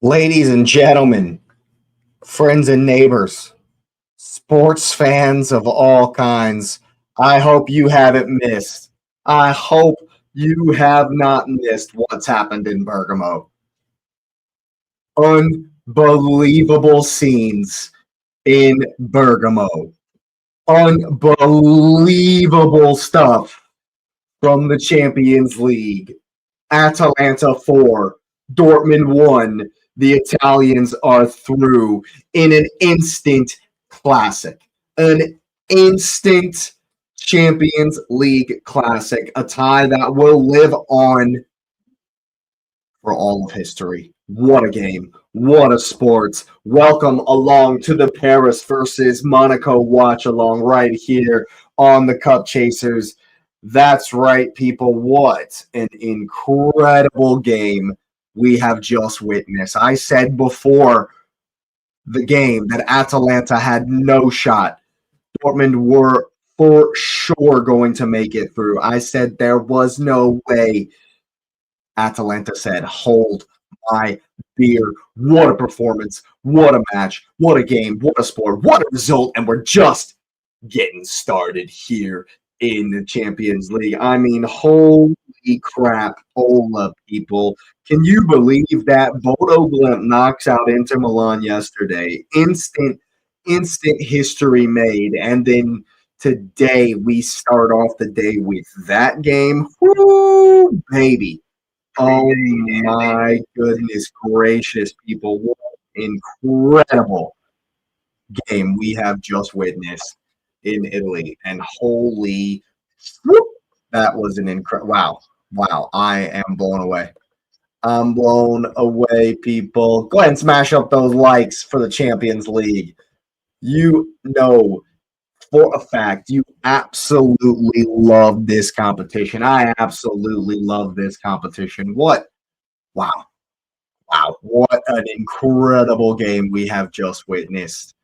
Ladies and gentlemen, friends and neighbors, sports fans of all kinds, I hope you haven't missed. I hope you have not missed what's happened in Bergamo. Unbelievable scenes in Bergamo. Unbelievable stuff from the Champions League. Atalanta 4, Dortmund 1. The Italians are through in an instant classic. An instant Champions League classic. A tie that will live on for all of history. What a game. What a sport. Welcome along to the Paris versus Monaco watch along right here on the Cup Chasers. That's right, people. What an incredible game we have just witnessed. I said before the game that Atalanta had no shot. Dortmund were for sure going to make it through. I said there was no way. Atalanta said, hold my beer. What a performance. What a match. What a game. What a sport. What a result. And we're just getting started here in the Champions League. I mean, holy crap, Ola, people. Can you believe that Bodo Glimt knocks out Inter Milan yesterday? Instant history made. And then today we start off the day with that game. Woo, baby. Oh my goodness gracious, people. What an incredible game we have just witnessed in Italy. And holy, whoop, that was an incredible, wow. Wow, I am blown away. I'm blown away, people. Go ahead and smash up those likes for the Champions League. You know for a fact you absolutely love this competition. I absolutely love this competition. What? Wow. Wow. What an incredible game we have just witnessed.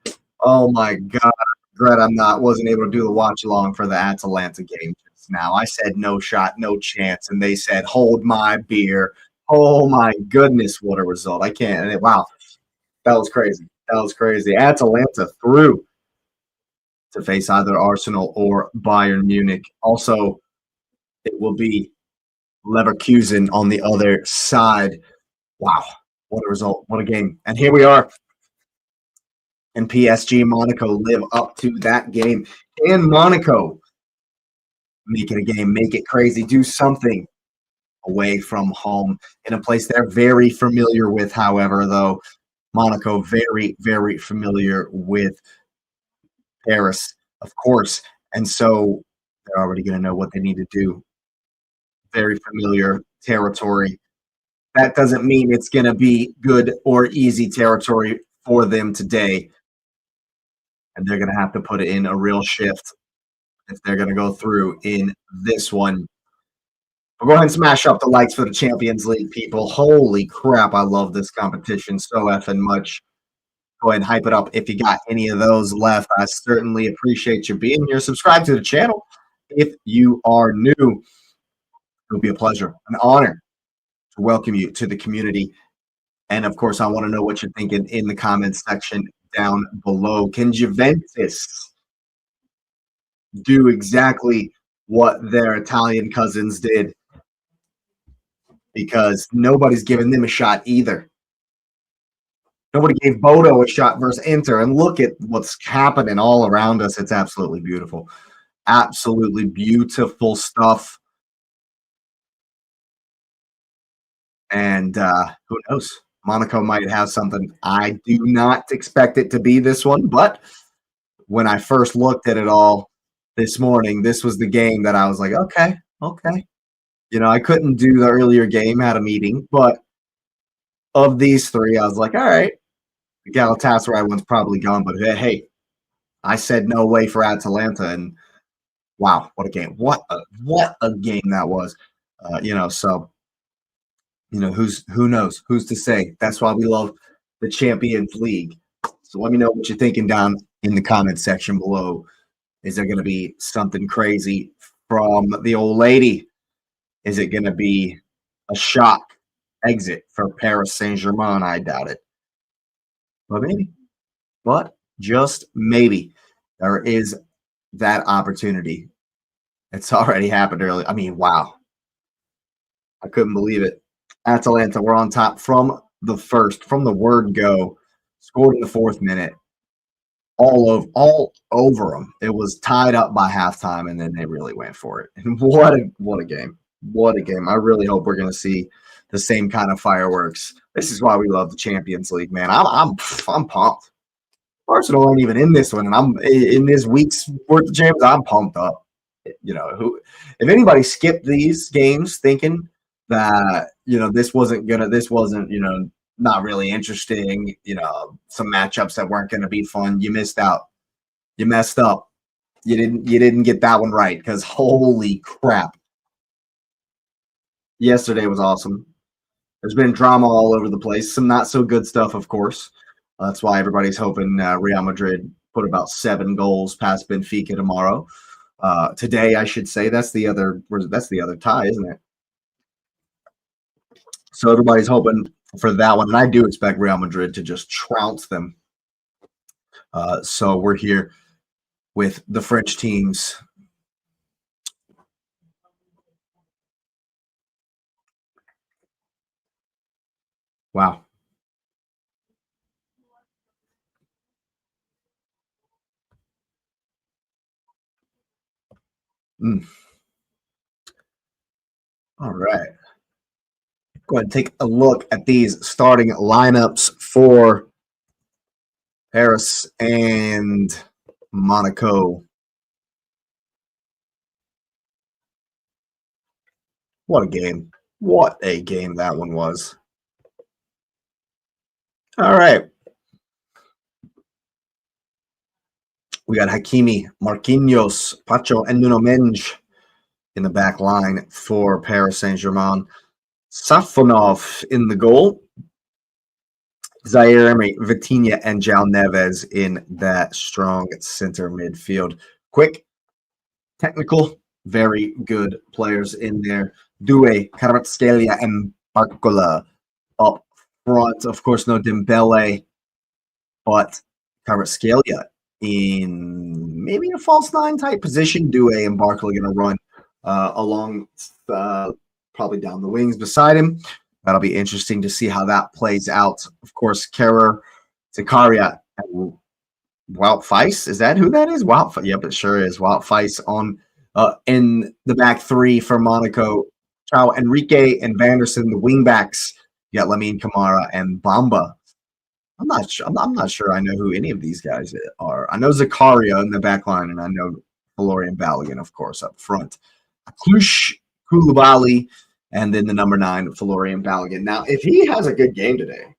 Oh my God. Regret wasn't able to do the watch along for the Atalanta game just now. I said no shot, no chance, and they said hold my beer. Oh my goodness, what a result. I can't. Wow. That was crazy. That was crazy. Atalanta through to face either Arsenal or Bayern Munich. Also, it will be Leverkusen on the other side. Wow, what a result. What a game. And here we are. And PSG Monaco live up to that game. Can Monaco make it a game, make it crazy, do something away from home in a place they're very familiar with, however, though. Monaco very, very familiar with Paris, of course. And so they're already going to know what they need to do. Very familiar territory. That doesn't mean it's going to be good or easy territory for them today. And they're going to have to put in a real shift if they're going to go through in this one. But go ahead and smash up the likes for the Champions League, people. Holy crap, I love this competition so effing much. Go ahead and hype it up if you got any of those left. I certainly appreciate you being here. Subscribe to the channel if you are new. It'll be a pleasure, an honor to welcome you to the community. And of course, I want to know what you're thinking in the comments section down below. Can Juventus do exactly what their Italian cousins did? Because nobody's giving them a shot either. Nobody gave Bodo a shot versus Inter. And look at what's happening all around us. It's absolutely beautiful. Absolutely beautiful stuff. And who knows? Monaco might have something. I do not expect it to be this one. But when I first looked at it all this morning, this was the game that I was like, okay. You know, I couldn't do the earlier game, had a meeting. But of these three, I was like, all right. The Galatasaray one's probably gone, but hey, I said no way for Atalanta, and wow, what a game! What a game that was. So who knows? Who's to say? That's why we love the Champions League. So let me know what you're thinking down in the comment section below. Is there going to be something crazy from the old lady? Is it going to be a shock? exit for Paris Saint-Germain. I doubt it. But maybe. But just maybe there is that opportunity. It's already happened early. I mean, wow. I couldn't believe it. Atalanta were on top from the word go, scored in the 4th minute, all over them. It was tied up by halftime, and then they really went for it. And what a game! What a game! I really hope we're going to see the same kind of fireworks. This is why we love the Champions League, man. I'm pumped. Arsenal aren't even in this one, and I'm in this week's worth of champions. I'm pumped up. Who if anybody skipped these games thinking that this wasn't not really interesting, some matchups that weren't gonna be fun, you missed out. You messed up. You didn't get that one right, because holy crap. Yesterday was awesome. There's been drama all over the place. Some not so good stuff, of course. That's why everybody's hoping Real Madrid put about 7 goals past Benfica tomorrow. Today, I should say. That's the other tie, isn't it? So everybody's hoping for that one, and I do expect Real Madrid to just trounce them. So we're here with the French teams. Wow. All right. Go ahead and take a look at these starting lineups for Paris and Monaco. What a game. What a game that one was. All right. We got Hakimi, Marquinhos, Pacho, and Nuno Mendes in the back line for Paris Saint-Germain. Safonov in the goal. Zaire Emery, Vitinha, and João Neves in that strong center midfield. Quick, technical, very good players in there. Doué, Kvaratskhelia, and Barcola up front. Of course, no Dembele, but Kvaratskhelia in maybe a false 9 type position. Doué and Barcola going to run along, probably down the wings beside him. That'll be interesting to see how that plays out. Of course, Kerrer, Zakaria, and Wout Faes. Is that who that is? Yep, it sure is. Wout Faes on in the back 3 for Monaco. Chao Enrique and Vanderson, the wingbacks. You got Lamine Camara and Bamba. I'm not sure I know who any of these guys are. I know Zakaria in the back line, and I know Florian Balogun, of course, up front. Klush, Koulibaly, and then the number 9, Florian Balogun. Now, if he has a good game today,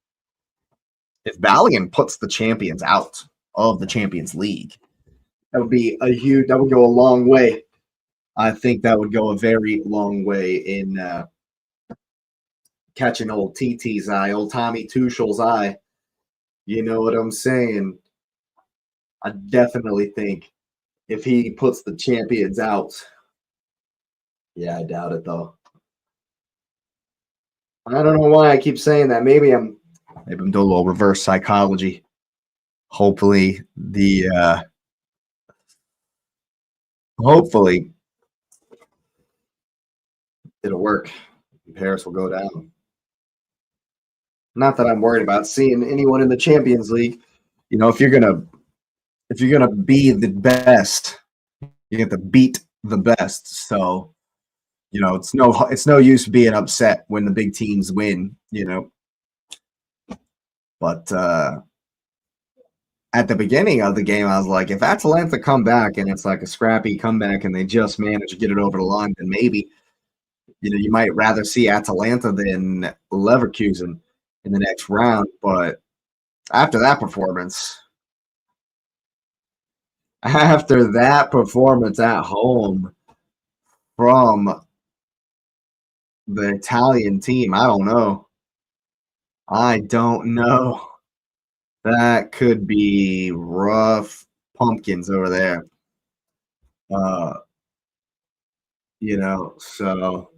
if Balogun puts the champions out of the Champions League, that would go a long way. I think that would go a very long way in catching old TT's eye, old Tommy Tuchel's eye. You know what I'm saying? I definitely think if he puts the champions out, yeah, I doubt it though. I don't know why I keep saying that. Maybe I'm doing a little reverse psychology. Hopefully it'll work. Paris will go down. Not that I'm worried about seeing anyone in the Champions League. If you're gonna be the best, you have to beat the best. So, it's no use being upset when the big teams win. But at the beginning of the game, I was like, if Atalanta come back and it's like a scrappy comeback and they just manage to get it over the line, then maybe you might rather see Atalanta than Leverkusen in the next round. But after that performance at home from the Italian team, I don't know. That could be rough pumpkins over there. So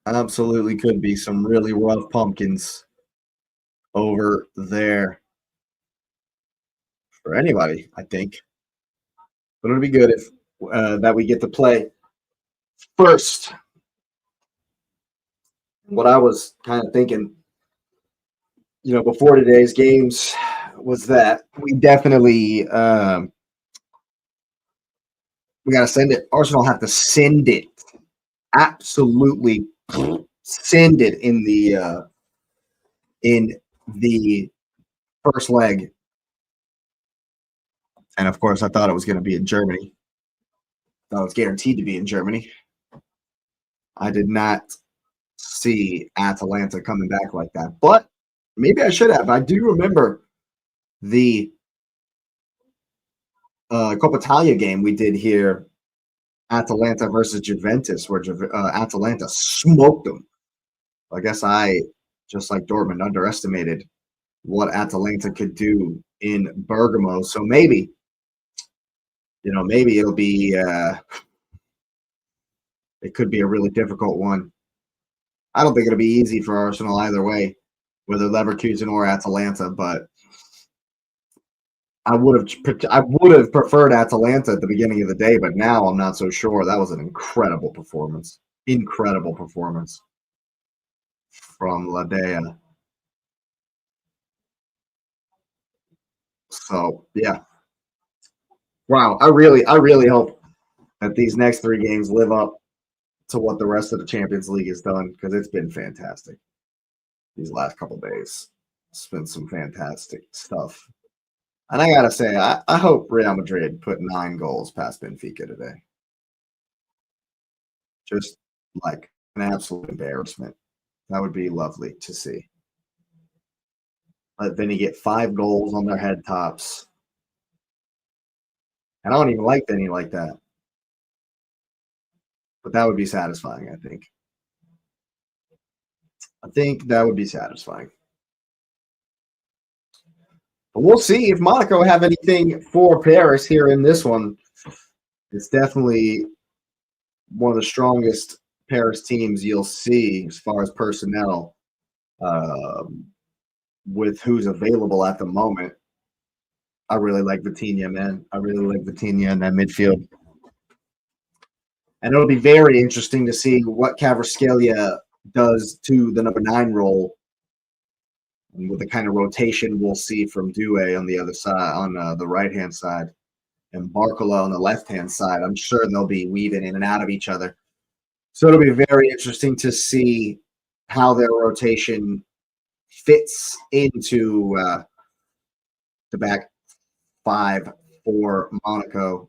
Absolutely could be some really rough pumpkins over there for anybody, I think. But it'll be good if that we get to play first. What I was kind of thinking, before today's games was that we definitely we got to send it. Arsenal have to send it, absolutely send it in the first leg. And of course, I thought it was going to be in Germany. I thought it was guaranteed to be in Germany. I did not see Atalanta coming back like that, but maybe I should have. I do remember the Coppa Italia game we did here, Atalanta versus Juventus, where Atalanta smoked them. I guess I, just like Dortmund, underestimated what Atalanta could do in Bergamo. So maybe, maybe it'll be, it could be a really difficult one. I don't think it'll be easy for Arsenal either way, whether Leverkusen or Atalanta, but I would have preferred Atalanta at the beginning of the day, but now I'm not so sure. That was an incredible performance. Incredible performance from Ladea. So yeah. Wow. I really hope that these next 3 games live up to what the rest of the Champions League has done, because it's been fantastic these last couple days. It's been some fantastic stuff. And I gotta say, I hope Real Madrid put 9 goals past Benfica today. Just like an absolute embarrassment. That would be lovely to see. But then you get 5 goals on their head tops. And I don't even like Benny like that. But that would be satisfying, I think. I think that would be satisfying. But we'll see if Monaco have anything for Paris here in this one. It's definitely one of the strongest Paris teams you'll see as far as personnel, with who's available at the moment. I really like Vitinha, man. I really like Vitinha in that midfield. And it'll be very interesting to see what Kvaratskhelia does to the number 9 role, and with the kind of rotation we'll see from Doué on the other side, on the right-hand side, and Barcola on the left-hand side. I'm sure they'll be weaving in and out of each other. So it'll be very interesting to see how their rotation fits into the back 5 for Monaco.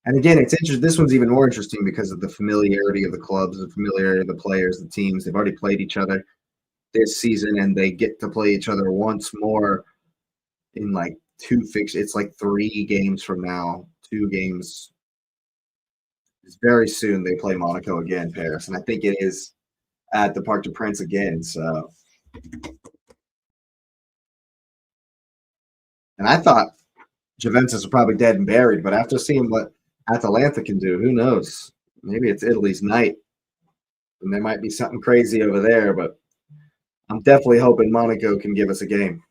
And again, it's interesting. This one's even more interesting because of the familiarity of the clubs, the familiarity of the players, the teams. They've already played each other this season, and they get to play each other once more in like 2 fixtures. It's like 3 games from now, 2 games. It's very soon they play Monaco again, Paris, and I think it is at the Parc des Princes again. So, and I thought Juventus were probably dead and buried, but after seeing what Atalanta can do, who knows? Maybe it's Italy's night, and there might be something crazy over there. But I'm definitely hoping Monaco can give us a game.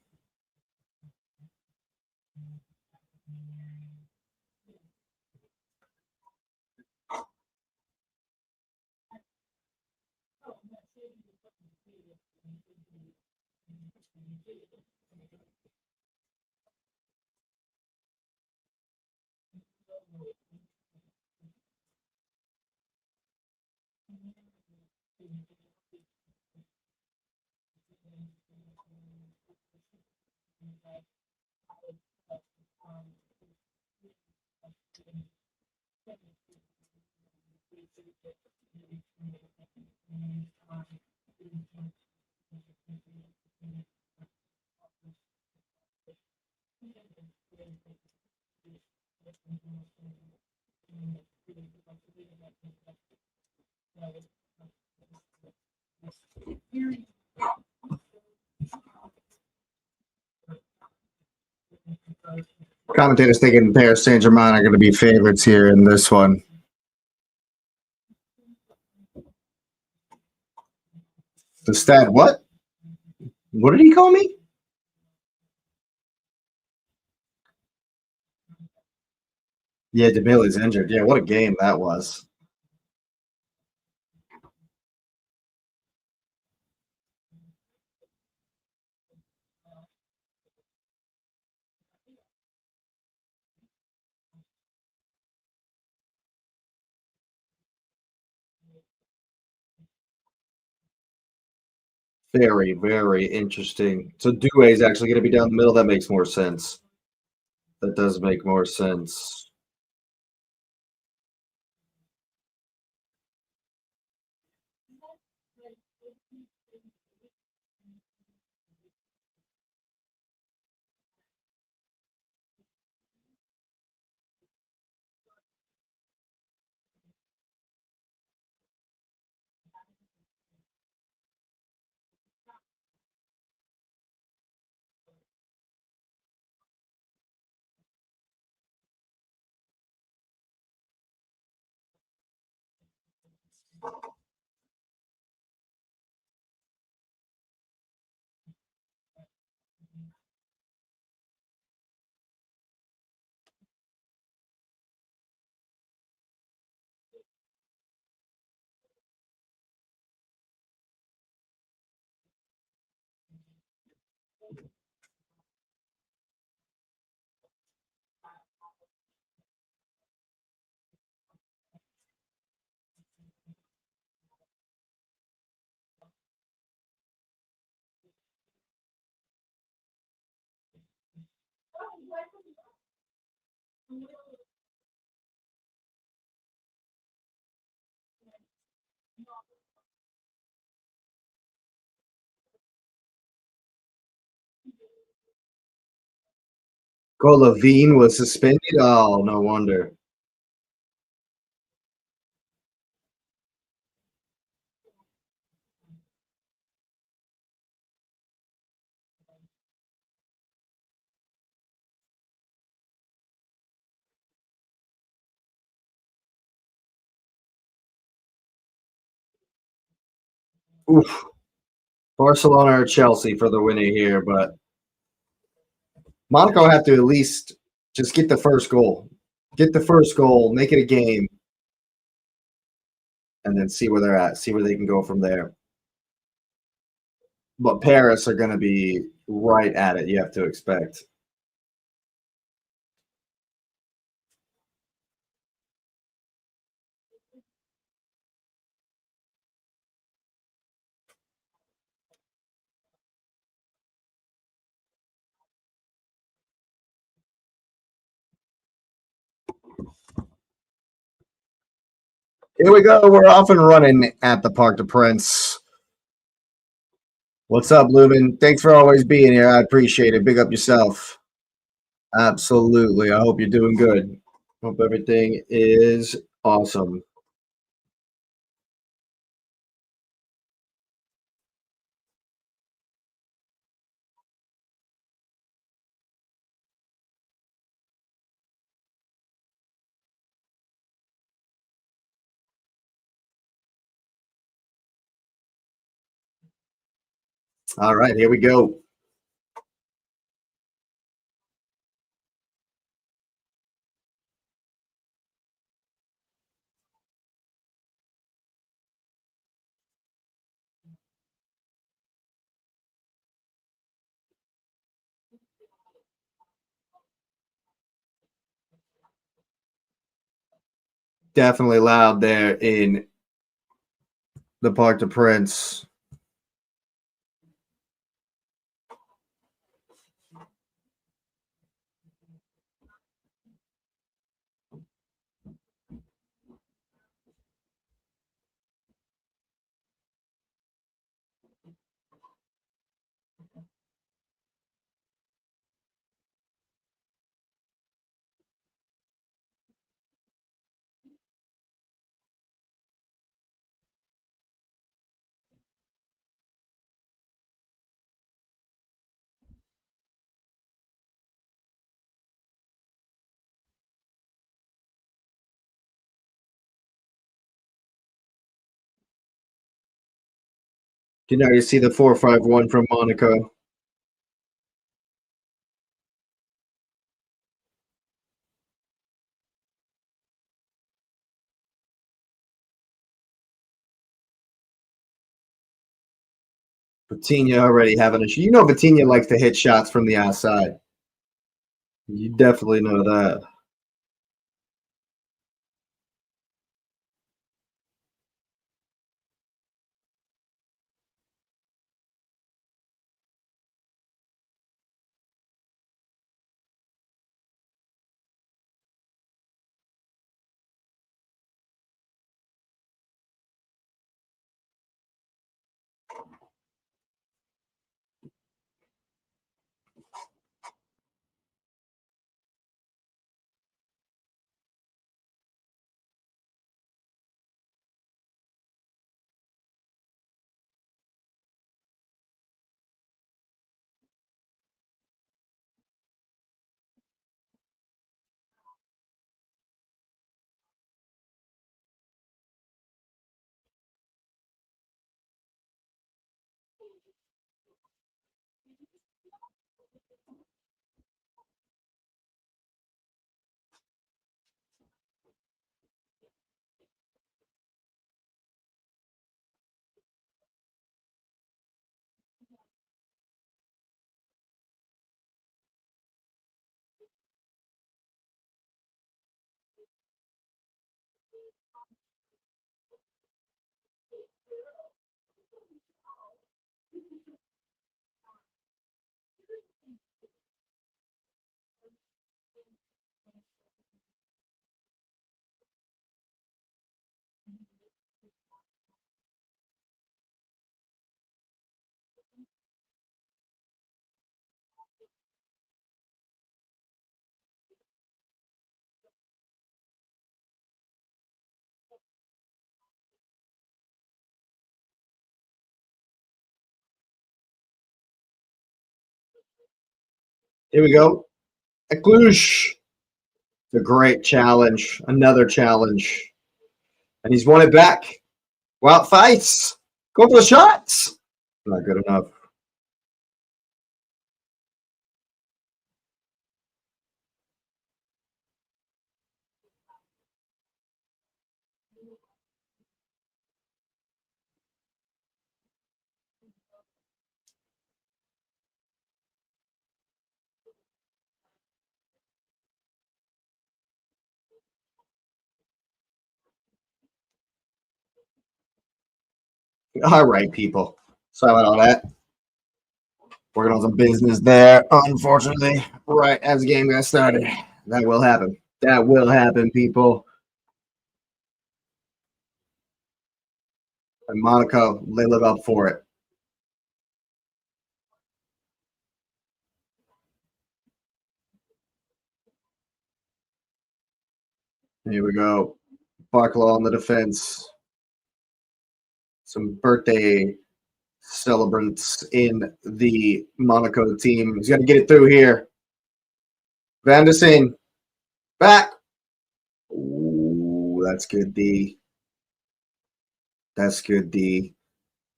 Commentators thinking Paris Saint-Germain are going to be favorites here in this one. The stat what? What did he call me? Yeah, DeMille is injured. Yeah, what a game that was. Very, very interesting. So Due is actually going to be down the middle. That makes more sense. That does make more sense. Golovin was suspended. Oh, no wonder. Oof. Barcelona or Chelsea for the winner here, but Monaco have to at least just get the first goal. Get the first goal, make it a game, and then see where they're at, see where they can go from there. But Paris are going to be right at it, you have to expect. Here we go. We're off and running at the Parc des Princes. What's up, Lumen? Thanks for always being here. I appreciate it. Big up yourself. Absolutely. I hope you're doing good. Hope everything is awesome. All right, here we go. Definitely loud there in the Parc des Princes. You know, you see the 4-5-1 from Monaco. Vitinha already having a. You know, Vitinha likes to hit shots from the outside. You definitely know that. Here we go. Cluj. It's a great challenge. Another challenge. And he's won it back. Wild fights. Go for the shots. Not good enough. All right, people. Sorry about all that. Working on some business there, unfortunately, right as the game got started. That will happen. That will happen, people. And Monaco, they live up for it. Here we go. Barkla on the defense. Some birthday celebrants in the Monaco team. He's got to get it through here. Van der Seen. Back. Ooh, that's good, D. That's good, D.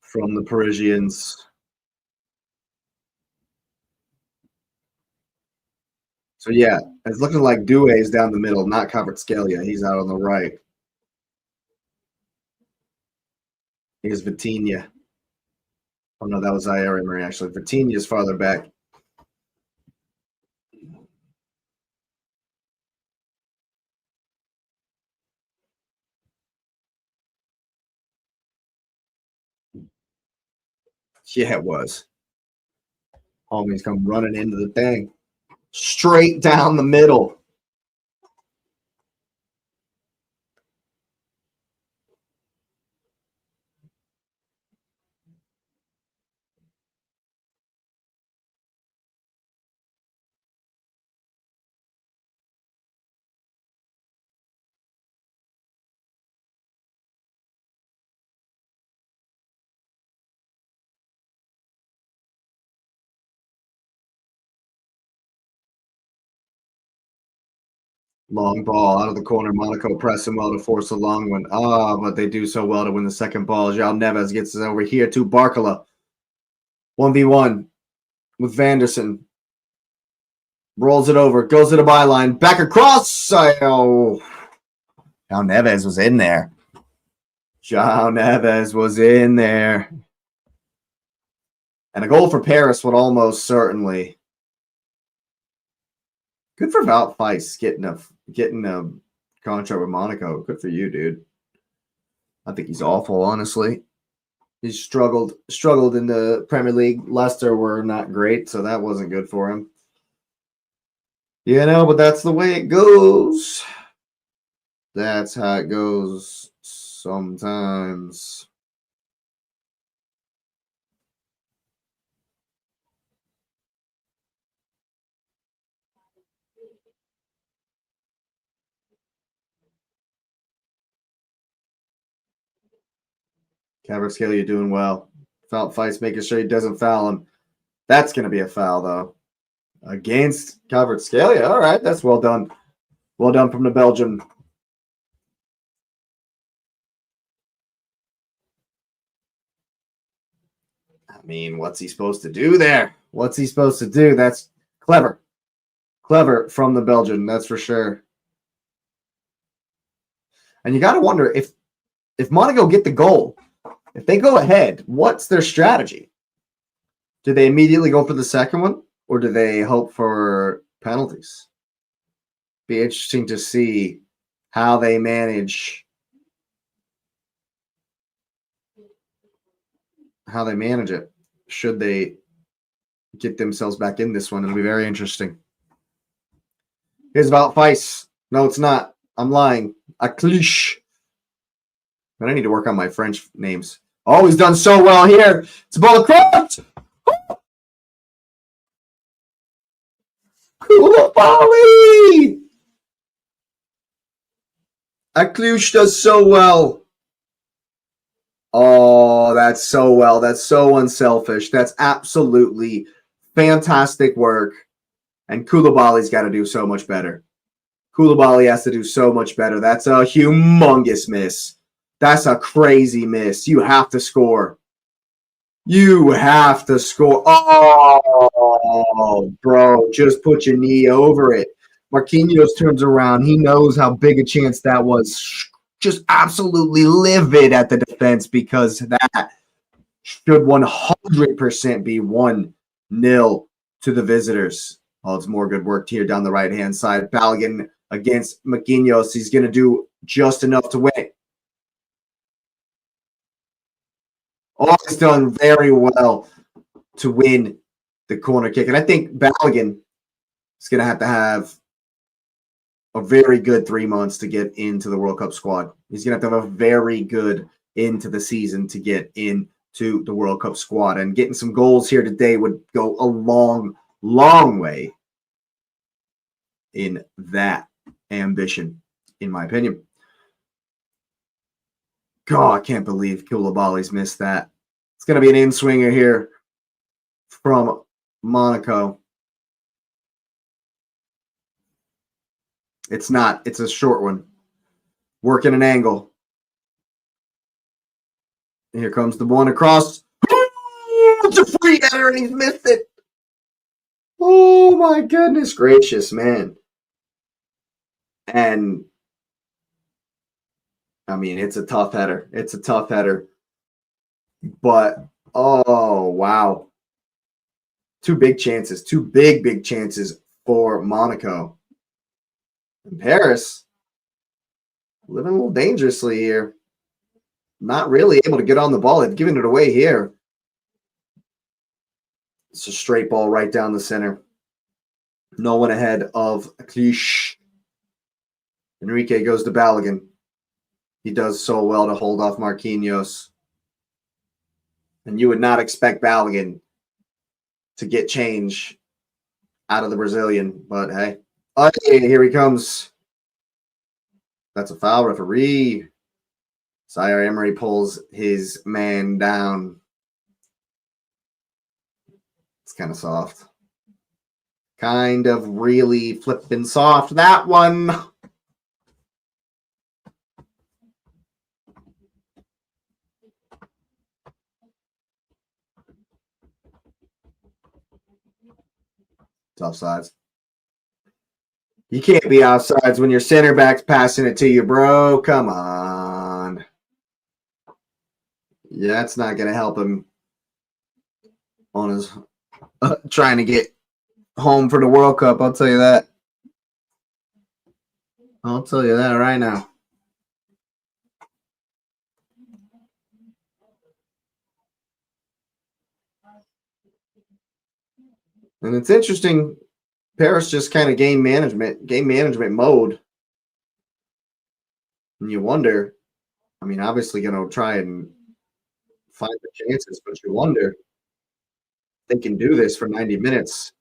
From the Parisians. So, yeah, it's looking like Doué is down the middle, not Kvaratskhelia. He's out on the right. Here's Vitinha. Oh, no, that was Zaire Emery, actually. Vitinha is farther back. Yeah, it was. Homies come running into the thing. Straight down the middle. Long ball out of the corner. Monaco pressing well to force a long one. But they do so well to win the second ball. João Neves gets it over here to Barcola. 1v1 with Vanderson. Rolls it over. Goes to the byline. Back across. João Neves was in there. João Neves was in there. And a goal for Paris would almost certainly. Good for Wout Weiss getting a contract with Monaco. Good for you, dude. I think he's awful, honestly. He's struggled in the Premier League. Leicester were not great, so that wasn't good for him. You know, but that's the way it goes. That's how it goes sometimes. Kvaratskhelia, you're doing well. Wout Weiss making sure he doesn't foul him. That's going to be a foul, though. Against Kvaratskhelia. All right, that's well done. Well done from the Belgian. I mean, what's he supposed to do there? What's he supposed to do? That's clever. Clever from the Belgian, that's for sure. And you got to wonder if Monaco get the goal, if they go ahead, what's their strategy? Do they immediately go for the second one, or do they hope for penalties? Be interesting to see how they manage it. Should they get themselves back in this one? It'll be very interesting. Here's Wout Weiss. No, it's not. I'm lying. Aklish. But I need to work on my French names. Oh, he's done so well here. It's a ball across. Koulibaly! Aklish does so well. Oh, that's so well. That's so unselfish. That's absolutely fantastic work. And Koulibaly's got to do so much better. Koulibaly has to do so much better. That's a humongous miss. That's a crazy miss. You have to score. You have to score. Oh, bro, just put your knee over it. Marquinhos turns around. He knows how big a chance that was. Just absolutely livid at the defense because that should 100% be 1-0 to the visitors. Oh, it's more good work here down the right-hand side. Balogun against Marquinhos. He's going to do just enough to win it. Oh, he's done very well to win the corner kick. And I think Balogun is going to have a very good 3 months to get into the World Cup squad. He's going to have a very good into the season to get into the World Cup squad. And getting some goals here today would go a long, long way in that ambition, in my opinion. God, I can't believe Koulibaly's missed that. It's going to be an in-swinger here from Monaco. It's not. It's a short one. Working an angle. Here comes the one across. It's a free header and he's missed it. Oh, my goodness gracious, man. And, I mean, it's a tough header. It's a tough header. But, oh, wow. Two big chances. Two big chances for Monaco. And Paris, living a little dangerously here. Not really able to get on the ball. They've given it away here. It's a straight ball right down the center. No one ahead of Clich. Enrique goes to Balogun. He does so well to hold off Marquinhos. And you would not expect Balogun to get change out of the Brazilian. But hey. Oh, here he comes. That's a foul, referee. Zaire Emery pulls his man down. It's kind of soft. Kind of really flipping soft. That one. It's offsides. You can't be offsides when your center back's passing it to you, bro. Come on. Yeah, that's not going to help him on his trying to get home for the World Cup. I'll tell you that. I'll tell you that right now. And it's interesting. Paris just kind of game management mode. And you wonder, I mean, obviously going to try and find the chances, but you wonder if they can do this for 90 minutes.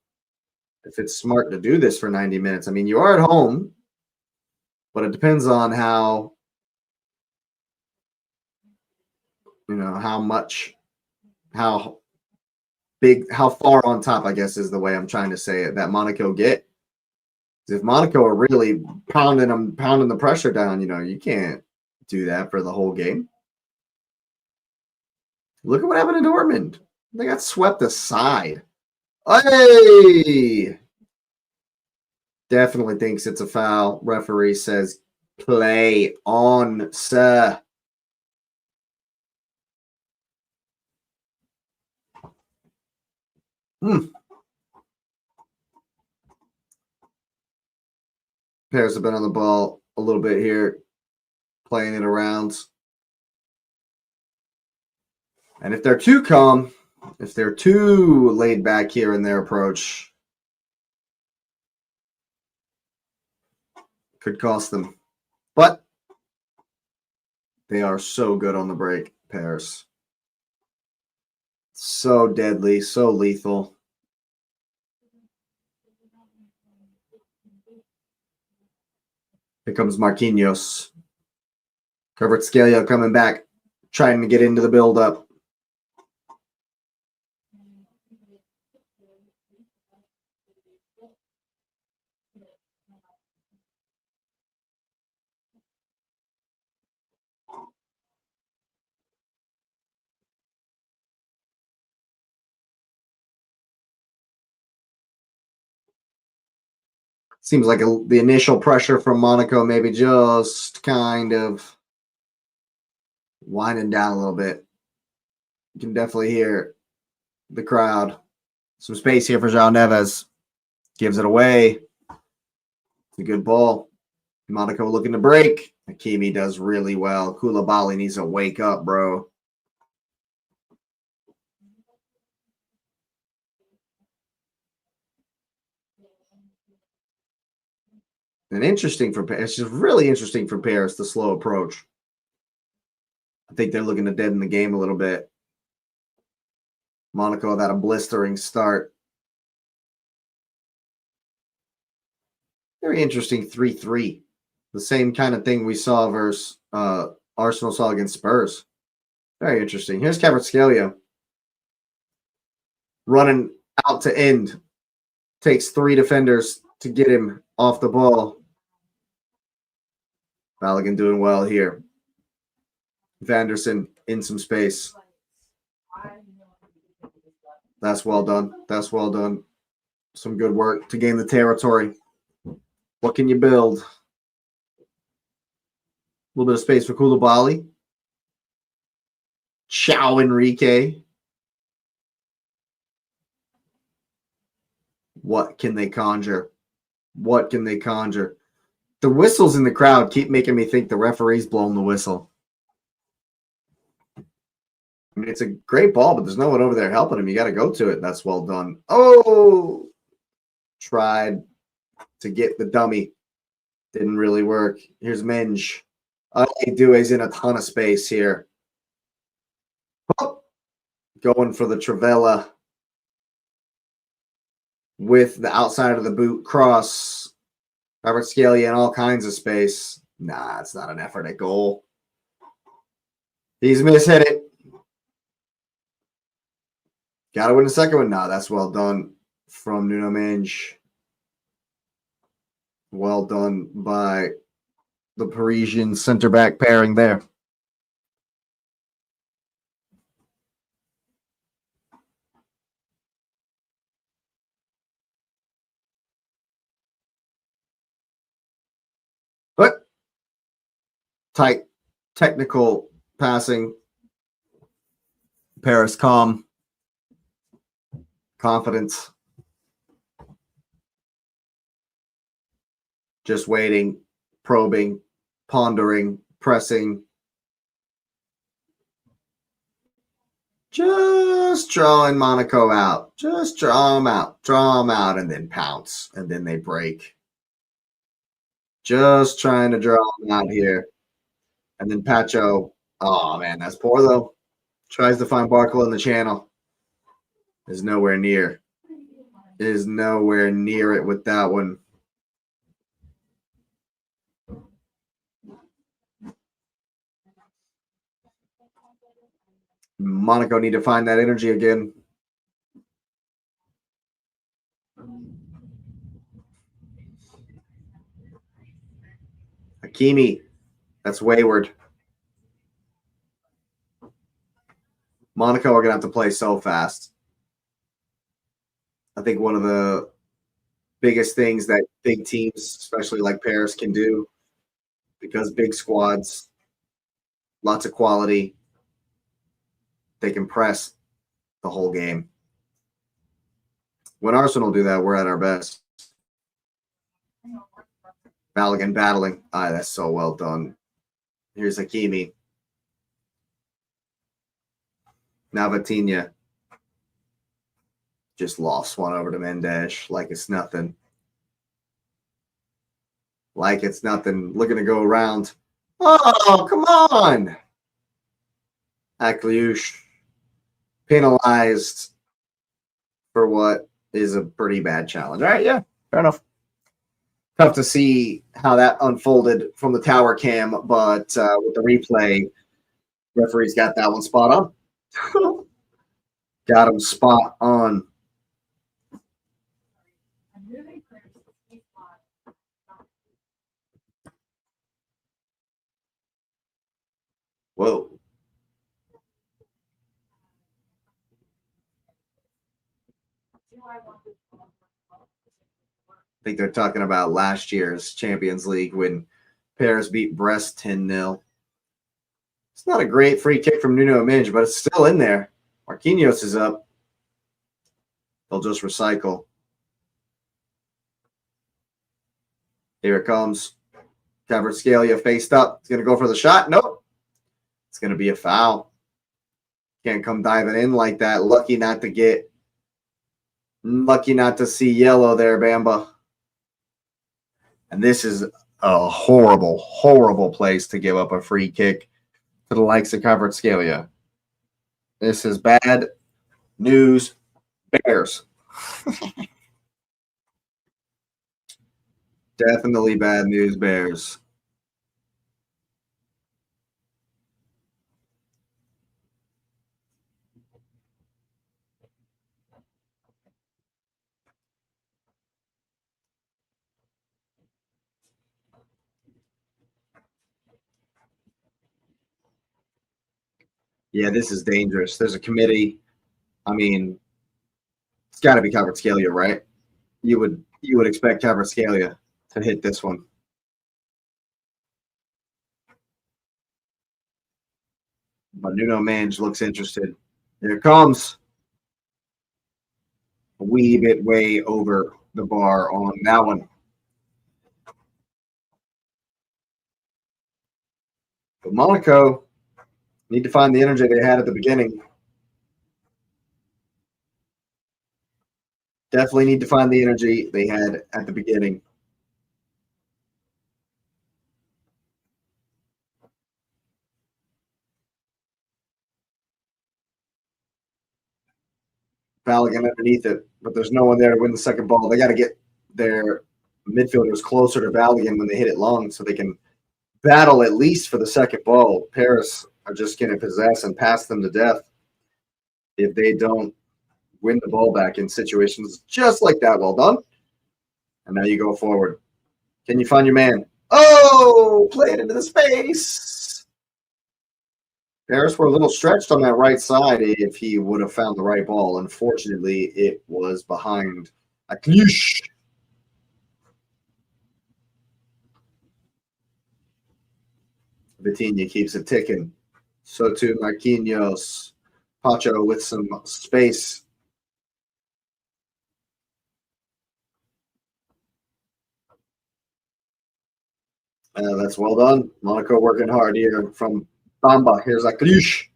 If it's smart to do this for 90 minutes. I mean, you are at home, but it depends on how, how much, how big, how far on top, I guess is the way I'm trying to say it, that Monaco get. If Monaco are really pounding the pressure down, you can't do that for the whole game. Look at what happened in Dortmund. They got swept aside. Hey! Definitely thinks it's a foul. Referee says play on, sir. Paris have been on the ball a little bit here, playing it around. And if they're too calm, if they're too laid back here in their approach, could cost them. But they are so good on the break, Paris. So deadly, so lethal. Here comes Marquinhos. Kvaratskhelia coming back, trying to get into the build-up. Seems like the initial pressure from Monaco maybe just kind of winding down a little bit. You can definitely hear the crowd. Some space here for João Neves. Gives it away. It's a good ball. Monaco looking to break. Hakimi does really well. Koulibaly needs to wake up, bro. And interesting for Paris. It's just really interesting for Paris, the slow approach. I think they're looking to deaden the game a little bit. Monaco had a blistering start. Very interesting 3-3. The same kind of thing we saw versus Arsenal saw against Spurs. Very interesting. Here's Kvaratskhelia running out to end. Takes 3 defenders to get him off the ball. Balogun doing well here. Vanderson in some space. That's well done. That's well done. Some good work to gain the territory. What can you build? A little bit of space for Koulibaly. Ciao Enrique. What can they conjure? What can they conjure? The whistles in the crowd keep making me think the referee's blowing the whistle. I mean, it's a great ball, but there's no one over there helping him. You got to go to it. That's well done. Oh! Tried to get the dummy. Didn't really work. Here's Minge. Due's in a ton of space here. Oh, going for the Trivela with the outside of the boot cross. Kvaratskhelia in all kinds of space. Nah, it's not an effort at goal. He's mishit it. Got to win the second one. Nah, that's well done from Nuno Minge. Well done by the Parisian center back pairing there. Tight technical passing. Paris calm. Confidence. Just waiting, probing, pondering, pressing. Just drawing Monaco out. Just draw them out, and then pounce, and then they break. Just trying to draw them out here. And then Pacho, oh man, that's poor though. Tries to find Barkle in the channel. Is nowhere near. Is nowhere near it with that one. Monaco need to find that energy again. Hakimi, that's wayward. Monaco are going to have to play so fast. I think one of the biggest things that big teams, especially like Paris, can do, because big squads, lots of quality, they can press the whole game. When Arsenal do that, we're at our best. Balogun battling. Ah, that's so well done. Here's Hakimi. Now Vitinha. Just lost one over to Mendes like it's nothing. Like it's nothing. Looking to go around. Oh, come on. Akliush penalized for what is a pretty bad challenge. All right, yeah, fair enough. Tough to see how that unfolded from the tower cam, but with the replay, referee's got that one spot on. Got him spot on. Whoa. I think they're talking about last year's Champions League when Paris beat Brest 10-0. It's not a great free kick from Nuno Mendes, but it's still in there. Marquinhos is up. They'll just recycle. Here it comes. Kvaratskhelia faced up. He's going to go for the shot. Nope. It's going to be a foul. Can't come diving in like that. Lucky not to see yellow there, Bamba. And this is a horrible, horrible place to give up a free kick to the likes of Kvaratskhelia. This is bad news, Bears. Definitely bad news, Bears. Yeah, this is dangerous. There's a committee. I mean, it's got to be Kvaratskhelia, right? You would expect Kvaratskhelia to hit this one. But Nuno Mendes looks interested. Here it comes. A wee bit way over the bar on that one. But Monaco need to find the energy they had at the beginning. Definitely need to find the energy they had at the beginning. Balogun underneath it, but there's no one there to win the second ball. They got to get their midfielders closer to Balogun when they hit it long so they can battle at least for the second ball. Paris are just going to possess and pass them to death if they don't win the ball back in situations just like that. Well done. And now you go forward. Can you find your man? Oh, play it into the space. Paris were a little stretched on that right side if he would have found the right ball. Unfortunately, it was behind Akliush. Vitinha keeps it ticking. So too Marquinhos. Pacho with some space. That's well done. Monaco working hard here from Bamba. Here's Aklish.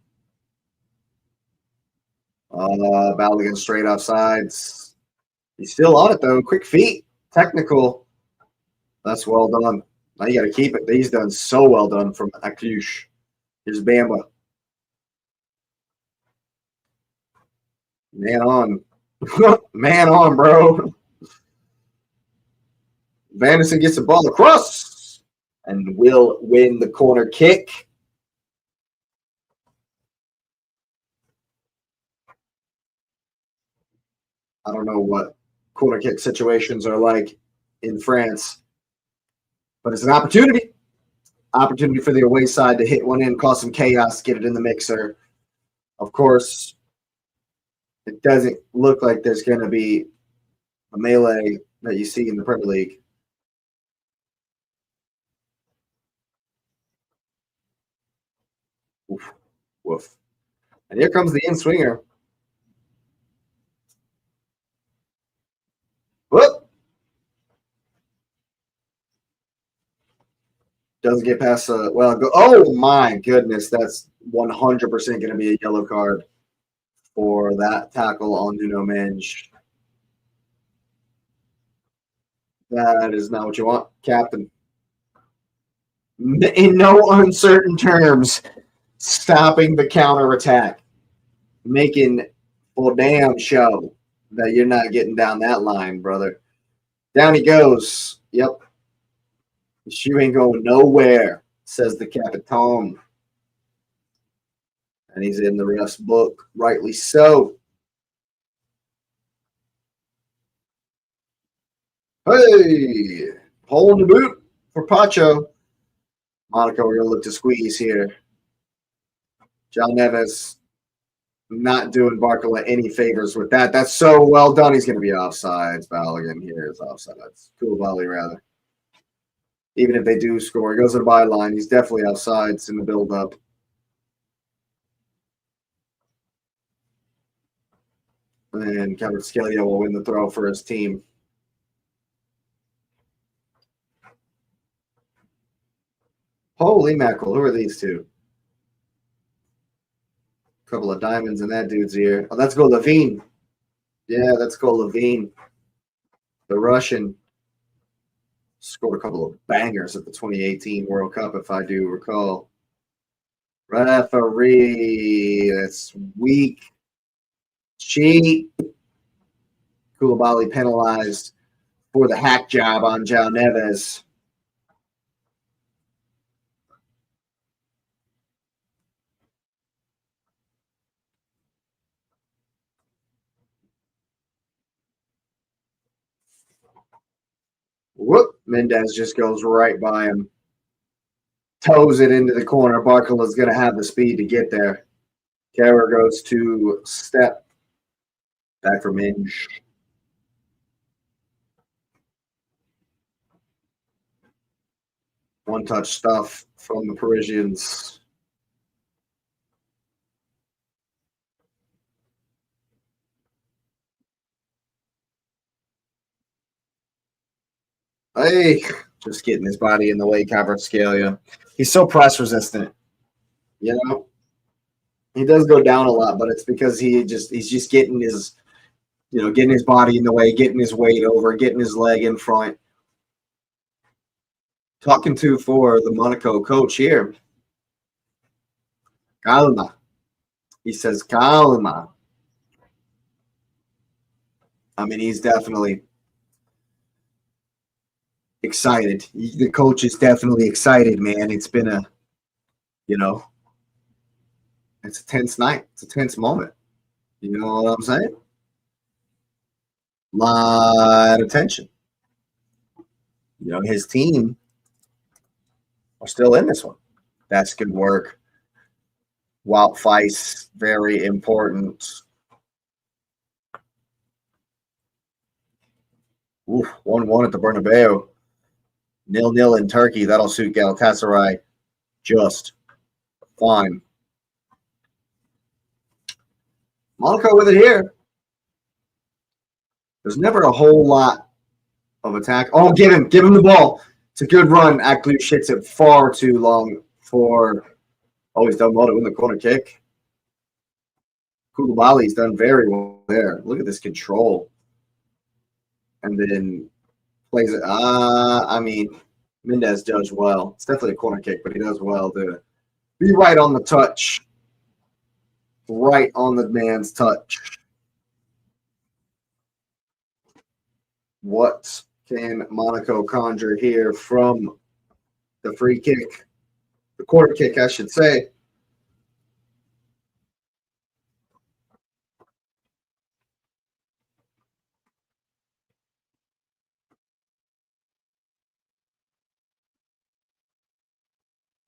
Balogun straight offsides. He's still on it, though. Quick feet. Technical. That's well done. Now you got to keep it. He's done so well done from Aklish. Here's Bamba. Man on. Man on, bro. Vanderson gets the ball across and will win the corner kick. I don't know what corner kick situations are like in France, but it's an opportunity. Opportunity for the away side to hit one in, cause some chaos, get it in the mixer. Of course, it doesn't look like there's going to be a melee that you see in the Premier League. Oof, woof. And here comes the in-swinger. Whoop! Doesn't get past oh my goodness, that's 100% going to be a yellow card for that tackle on Nuno Mendes. That is not what you want, Captain. In no uncertain terms, stopping the counterattack, making for damn show that you're not getting down that line, brother. Down he goes. Yep. The shoe ain't going nowhere, says the Capitan. And he's in the ref's book, rightly so. Hey, hole in the boot for Pacho. Monaco, we're going to look to squeeze here. John Neves not doing Barcola any favors with that. That's so well done. He's going to be offsides. Balogun here is offsides. Koulibaly, rather. Even if they do score, he goes to the byline. He's definitely offsides in the build-up. And Kvaratskhelia will win the throw for his team. Holy mackerel, who are these two? Couple of diamonds in that dude's ear. Oh, let's go Levine. Yeah, let's go Levine. The Russian scored a couple of bangers at the 2018 World Cup, if I do recall. Referee, that's weak. Cheap. Koulibaly penalized for the hack job on João Neves. Whoop! Mendes just goes right by him. Toes it into the corner. Barcola's going to have the speed to get there. Kehrer goes to step. Back for Minge. One-touch stuff from the Parisians. Hey, just getting his body in the way, Kvaratskhelia. He's so press resistant. You know, he does go down a lot, but it's because he's just getting his, getting his body in the way, getting his weight over, getting his leg in front. Talking to for the Monaco coach here. Calma. He says calma. I mean, he's definitely excited. The coach is definitely excited, man. It's been it's a tense night. It's a tense moment. You know what I'm saying? Lot of tension. His team are still in this one. That's good work. Wout Weiss, very important. Oof, 1-1 at the Bernabeu. 0-0 in Turkey. That'll suit Galatasaray. just fine. Monaco with it here. There's never a whole lot of attack. Oh, give him the ball. It's a good run. Aklush hits it far too long for. Oh, he's done well to win the corner kick. Koulibaly's done very well there. Look at this control. And then plays it. I mean, Mendez does well. It's definitely a corner kick, but he does well to be right on the touch. Right on the man's touch. What can Monaco conjure here from the free kick? The corner kick, I should say.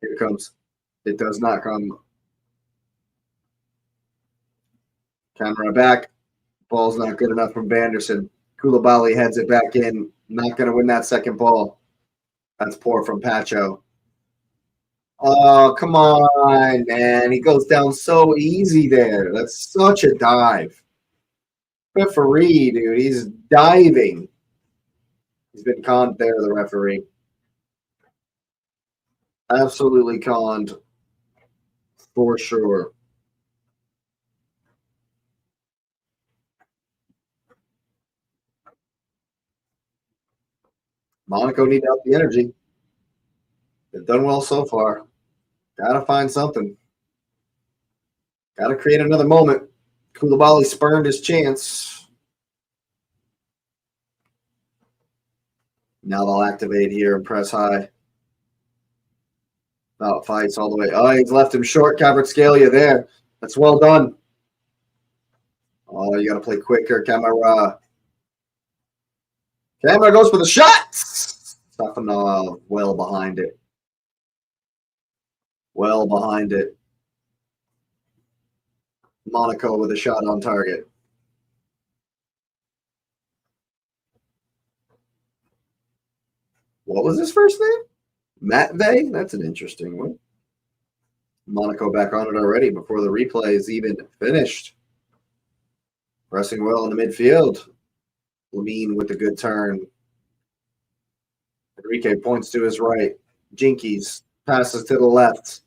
Here it comes. It does not come. Camera back. Ball's not good enough from Vanderson. Koulibaly heads it back in. Not going to win that second ball. That's poor from Pacho. Oh, come on, man. He goes down so easy there. That's such a dive. Referee, dude. He's diving. He's been conned there, the referee. Absolutely conned. For sure. Monaco need to up the energy. They've done well so far. Gotta find something. Gotta create another moment. Koulibaly spurned his chance. Now they'll activate here and press high. Oh, fights all the way. Oh, he's left him short. Kvaratskhelia there. That's well done. Oh, you got to play quicker. Camera goes for the shot. Stefanov well behind it. Well behind it. Monaco with a shot on target. What was his first name? Matvey? That's an interesting one. Monaco back on it already before the replay is even finished. Pressing well in the midfield. Lamine with a good turn. Enrique points to his right. Jinkies passes to the left.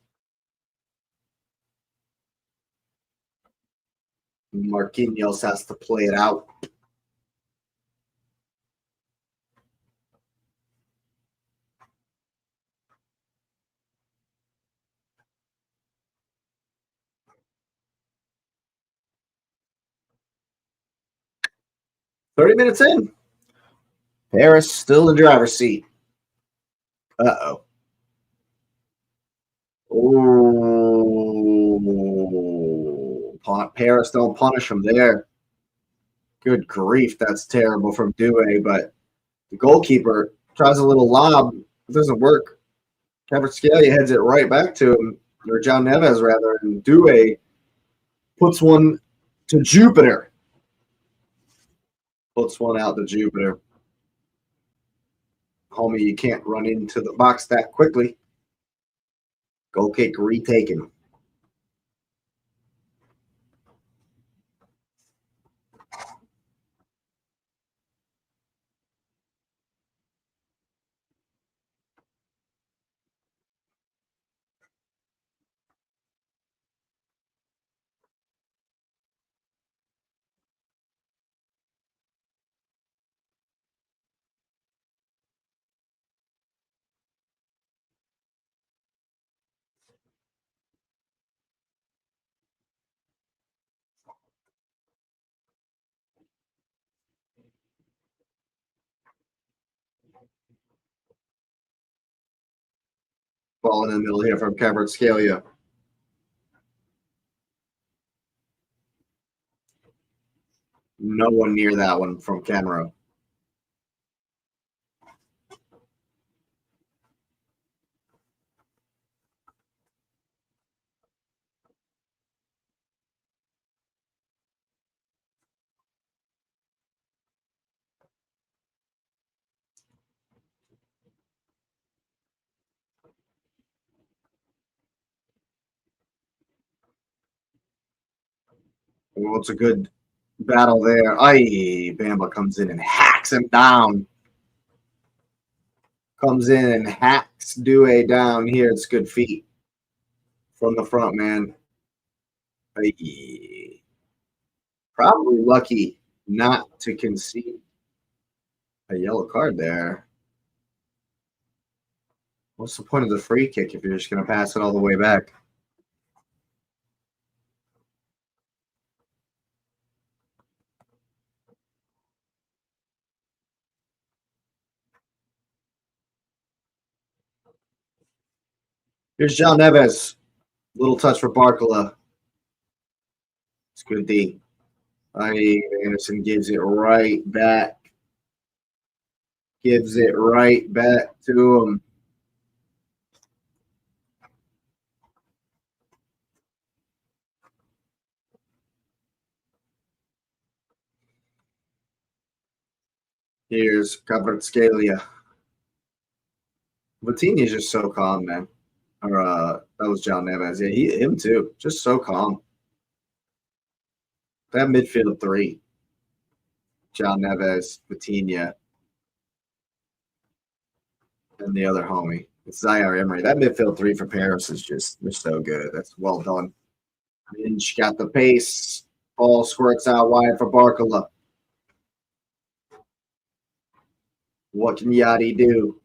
Marquinhos has to play it out. "30 minutes in. Paris still in the driver's seat. Uh-oh. Oh, Paris don't punish him there. Good grief, that's terrible from Doué, but the goalkeeper tries a little lob. It doesn't work. Kvaratskhelia heads it right back to him, or John Neves rather, and Doué puts one to Jupiter. Puts one out to Jupiter. Homie, you can't run into the box that quickly. Goal kick retaken. Ball in the middle here from Kvaratskhelia. No one near that one from Camera. Well, it's a good battle there. Aye, Bamba comes in and hacks him down. Comes in and hacks Due down here. It's good feet from the front, man. Aye. Probably lucky not to concede a yellow card there. What's the point of the free kick if you're just going to pass it all the way back? Here's John Neves. Little touch for Barcola. It's good D. Anderson gives it right back. Gives it right back to him. Here's Kvaratskhelia. Vitinha's just so calm, man. Or that was John Neves. Yeah, him too. Just so calm. That midfield three. John Neves, Vitinha, and the other homie. It's Zaire Emery. That midfield three for Paris is just they're so good. That's well done. Minch got the pace. Ball squirts out wide for Barcola. What can Yachty do?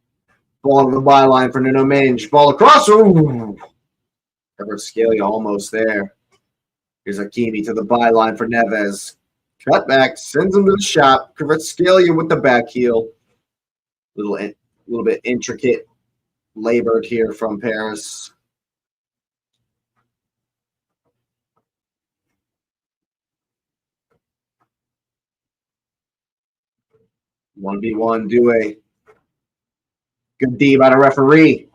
Ball to the byline for Nuno Minge. Ball across. Ooh. Kvaratskhelia almost there. Here's Hakimi to the byline for Neves. Cut back, sends him to the shop. Kvaratskhelia with the back heel. Little bit intricate, labored here from Paris. One v one, Due. Good D by the referee.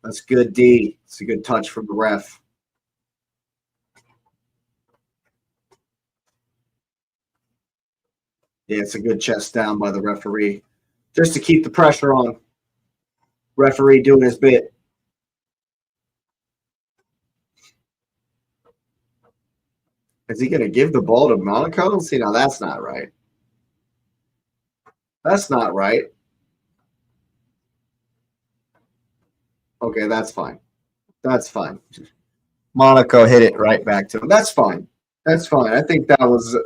That's good D. It's a good touch from the ref. Yeah, it's a good chest down by the referee. Just to keep the pressure on. Referee doing his bit. Is he going to give the ball to Monaco? See, now that's not right. That's not right. Okay, that's fine. That's fine. Monaco hit it right back to him. That's fine. That's fine. I think that was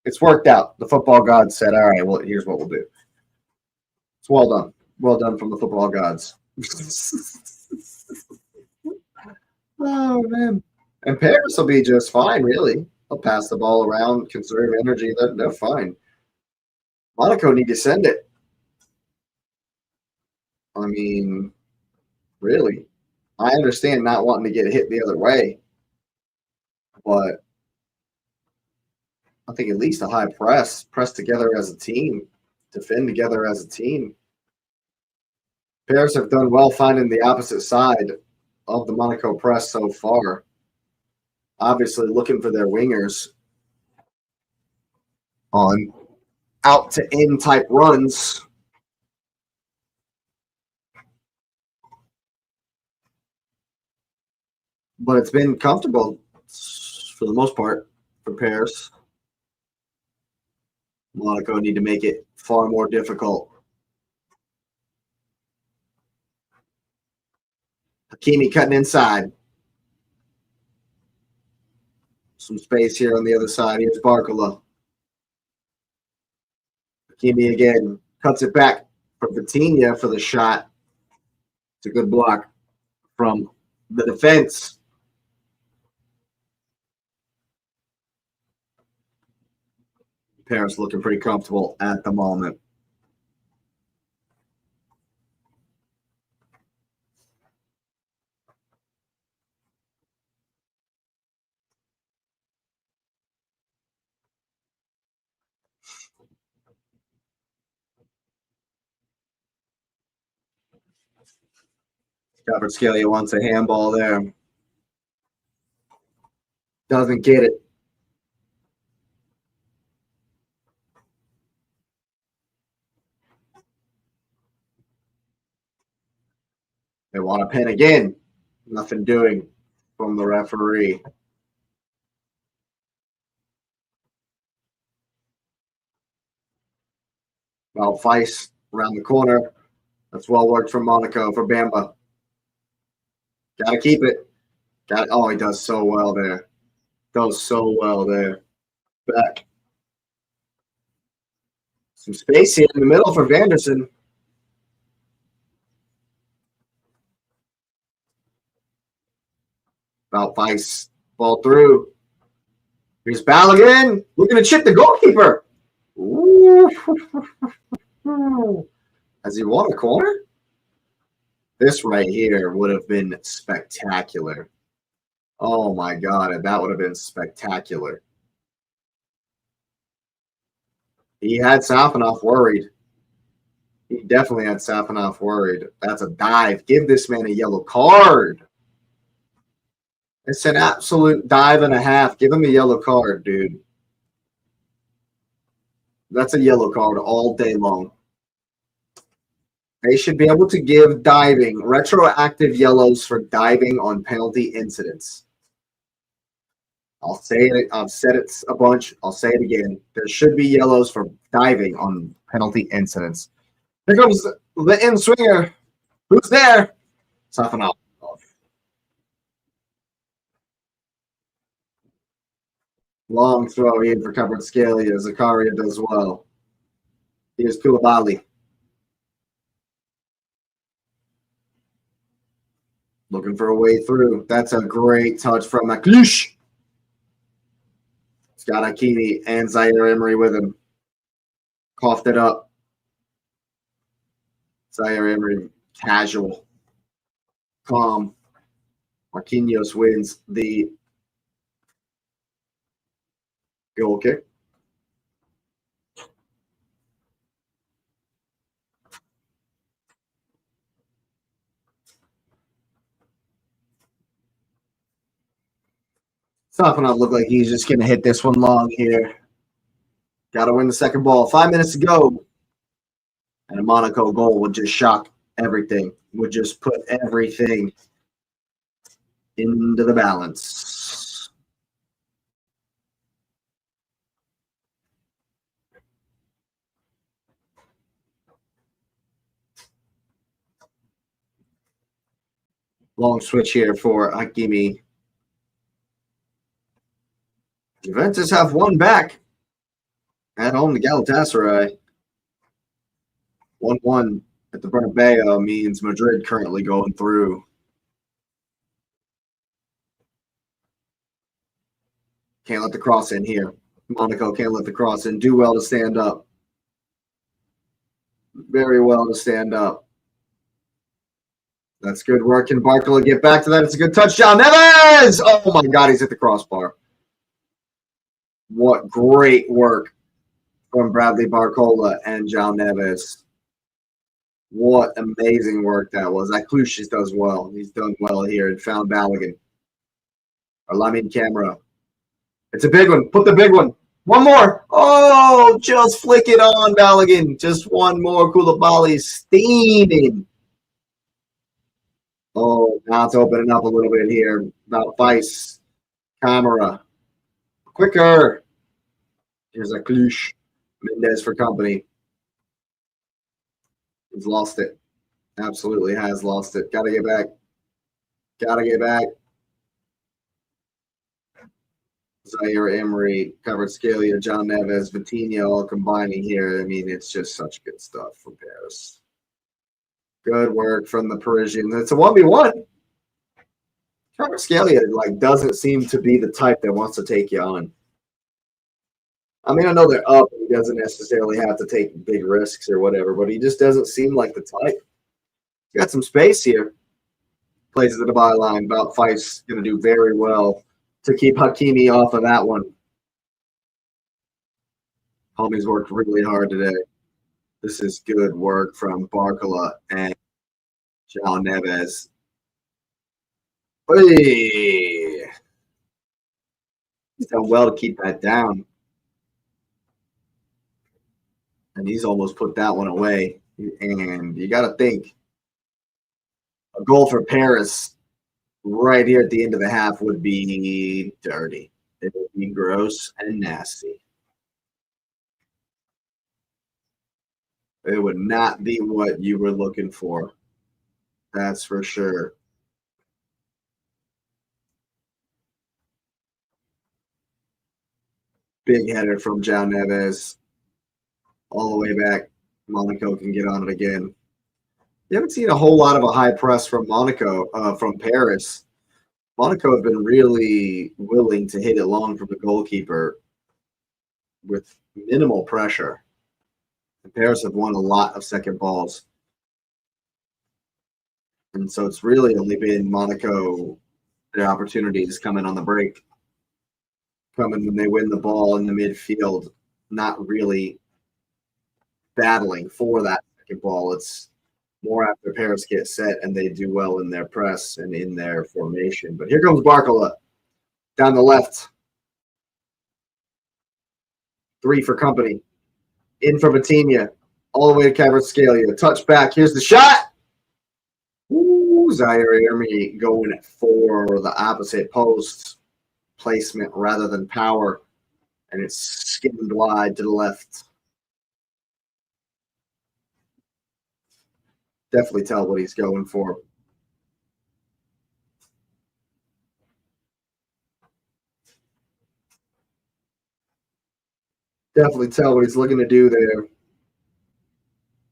it's worked out. The football gods said, all right, well, here's what we'll do. It's well done. Well done from the football gods. Oh, man. And Paris will be just fine, really. They'll pass the ball around, conserve energy. They're fine. Monaco need to send it. I mean, really. I understand not wanting to get hit the other way, but I think at least a high press together as a team, defend together as a team. Paris have done well finding the opposite side of the Monaco press so far. Obviously looking for their wingers on out to in type runs. But it's been comfortable for the most part for Paris. Monaco need to make it far more difficult. Hakimi cutting inside. Some space here on the other side. Here's Barcola. Hakimi again cuts it back for Vitinha for the shot. It's a good block from the defense. Paris looking pretty comfortable at the moment. Kvaratskhelia wants a handball there. Doesn't get it. They want a pin again. Nothing doing from the referee. Well, Feist around the corner. That's well worked from Monaco for Bamba. Got to keep it. Got. Oh, he does so well there. Does so well there. Back. Some space here in the middle for Vanderson. About Feist. Ball through. Here's Balogun. Looking to chip the goalkeeper. Ooh. Has he won a corner? This right here would have been spectacular. Oh my God, that would have been spectacular. He had Safanoff worried. He definitely had Safanoff worried. That's a dive. Give this man a yellow card. It's an absolute dive and a half. Give him a yellow card, dude. That's a yellow card all day long. They should be able to give diving retroactive yellows for diving on penalty incidents. I'll say it. I've said it a bunch. I'll say it again. There should be yellows for diving on penalty incidents. Here comes the in swinger. Who's there? Safanoff. Long throw in for Kvaratskhelia. Zakaria does well. Here's Koulibaly. Looking for a way through. That's a great touch from Maklush. It's got Hakimi and Zaire Emery with him. Coughed it up. Zaire Emery, casual. Calm. Marquinhos wins the goal kick. Safanoff looked like he's just going to hit this one long here. Got to win the second ball. 5 minutes to go. And a Monaco goal would just shock everything. Would just put everything into the balance. Long switch here for Hakimi. Juventus have one back at home to Galatasaray. 1-1 at the Bernabeu means Madrid currently going through. Can't let the cross in here. Monaco can't let the cross in. Do well to stand up. Very well to stand up. That's good work. Can Barcola get back to that? It's a good touchdown. Neves! Oh my God, he's hit the crossbar. What great work from Bradley Barcola and João Neves. What amazing work that was. Klushis does well. He's done well here and found Balogun. Or Lamine Camara. It's a big one. Put the big one. One more. Oh, just flick it on, Balogun. Just one more. Koulibaly steaming. Oh, now it's opening up a little bit here. About Vice. Camera. Quicker. Here's a Klush. Mendes for company. He's lost it. Absolutely has lost it. Gotta get back. Gotta get back. Zaire Emery, Kvaratskhelia, João Neves, Vitinha all combining here. I mean, it's just such good stuff from Paris. Good work from the Parisian. It's a 1v1. Kvaratskhelia doesn't seem to be the type that wants to take you on. I mean, I know they're up. He doesn't necessarily have to take big risks or whatever, but he just doesn't seem like the type. He's got some space here. Plays it to the byline. About Feist's going to do very well to keep Hakimi off of that one. Homie's worked really hard today. This is good work from Barcola and João Neves. Hey. He's done well to keep that down. And he's almost put that one away. And you got to think, a goal for Paris right here at the end of the half would be dirty. It would be gross and nasty. It would not be what you were looking for. That's for sure. Big header from João Neves. All the way back. Monaco can get on it again. You haven't seen a whole lot of a high press from from Paris. Monaco have been really willing to hit it long from the goalkeeper with minimal pressure. And Paris have won a lot of second balls. And so it's really only been Monaco, their opportunities coming on the break, coming when they win the ball in the midfield, not really battling for that second ball. It's more after Paris get set and they do well in their press and in their formation. But here comes Barcola down the left. 3 for company. In for Vitinha. All the way to Kvaratskhelia. Touch back. Here's the shot. Ooh, Zaire Emery going for the opposite post placement rather than power. And it's skimmed wide to the left. Definitely tell what he's going for. Definitely tell what he's looking to do there.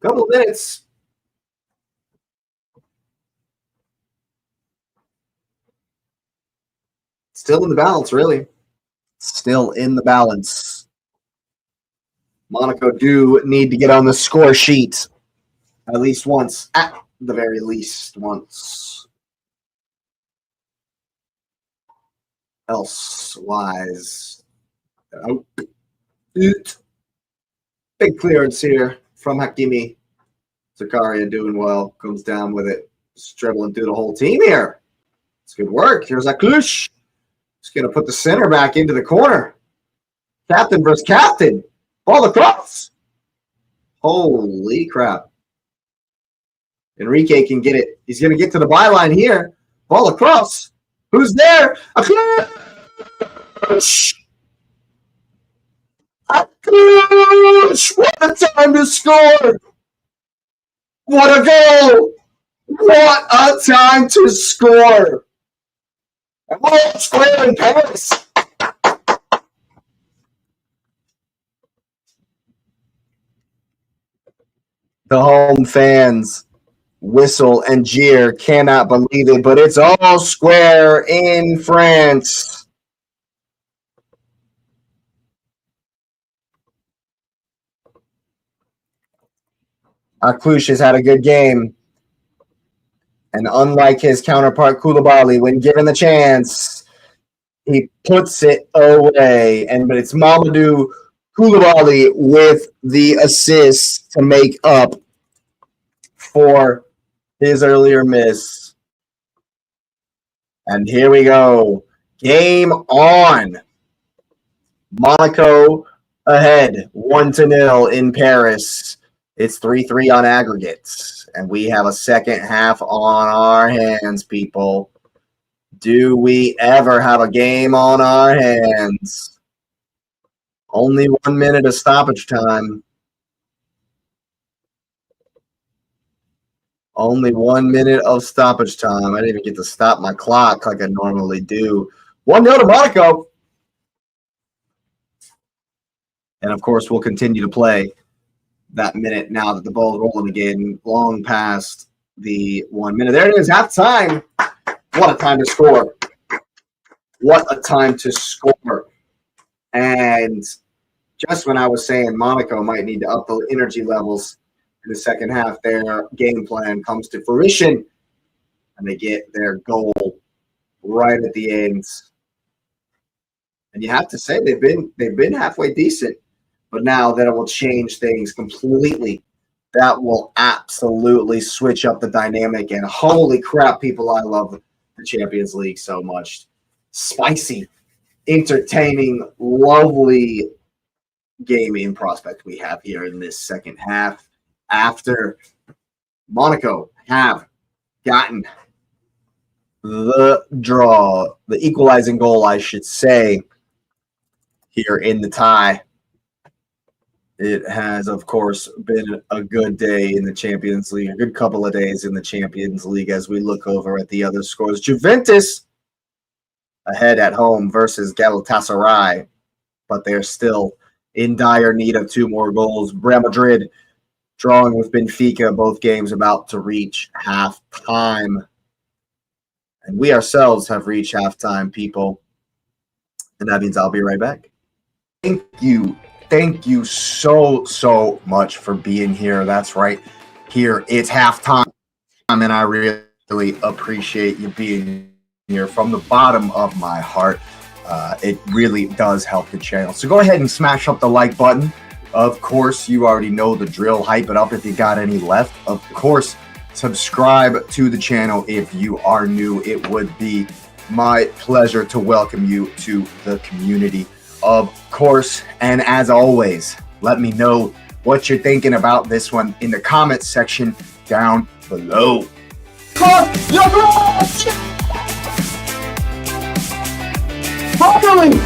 Couple of minutes. Still in the balance, really. Still in the balance. Monaco do need to get on the score sheet at least once. At the very least once. Elsewise. Oh. Big clearance here from Hakimi. Zakaria doing well. Comes down with it. Just dribbling through the whole team here. It's good work. Here's Aklush. Just going to put the center back into the corner. Captain versus captain. Ball across. Holy crap. Enrique can get it. He's going to get to the byline here. Ball across. Who's there? Aklush. Aklush. What a time to score. What a goal. What a time to score. Oh, square in Paris. The home fans whistle and jeer, cannot believe it, but it's all square in France. Aklush has had a good game. And unlike his counterpart Koulibaly, when given the chance, he puts it away. But it's Mamadou Koulibaly with the assist to make up for his earlier miss. And here we go. Game on. Monaco ahead 1-0 in Paris. It's 3-3 on aggregates, and we have a second half on our hands, people. Do we ever have a game on our hands? Only 1 minute of stoppage time. Only 1 minute of stoppage time. I didn't even get to stop my clock like I normally do. 1-0 to Monaco. And, of course, we'll continue to play that minute now that the ball's rolling again, long past the 1 minute. There it is, half time. What a time to score. What a time to score. And just when I was saying Monaco might need to up the energy levels in the second half, their game plan comes to fruition, and they get their goal right at the end. And you have to say they've been halfway decent. But now that it will change things completely. That will absolutely switch up the dynamic. And holy crap, people, I love the Champions League so much. Spicy, entertaining, lovely gaming prospect we have here in this second half. After Monaco have gotten the draw, the equalizing goal, I should say, here in the tie. It has, of course, been a good day in the Champions League, a good couple of days in the Champions League as we look over at the other scores. Juventus ahead at home versus Galatasaray, but they're still in dire need of 2 more goals. Real Madrid drawing with Benfica, both games about to reach halftime. And we ourselves have reached halftime, people. And that means I'll be right back. Thank you. Thank you so much for being here. That's right. Here, it's halftime, and I really appreciate you being here from the bottom of my heart. It really does help the channel. So go ahead and smash up the like button. Of course, you already know the drill. Hype it up if you got any left. Of course, subscribe to the channel if you are new. It would be my pleasure to welcome you to the community, of course. And as always, let me know what you're thinking about this one in the comments section down below. Properly!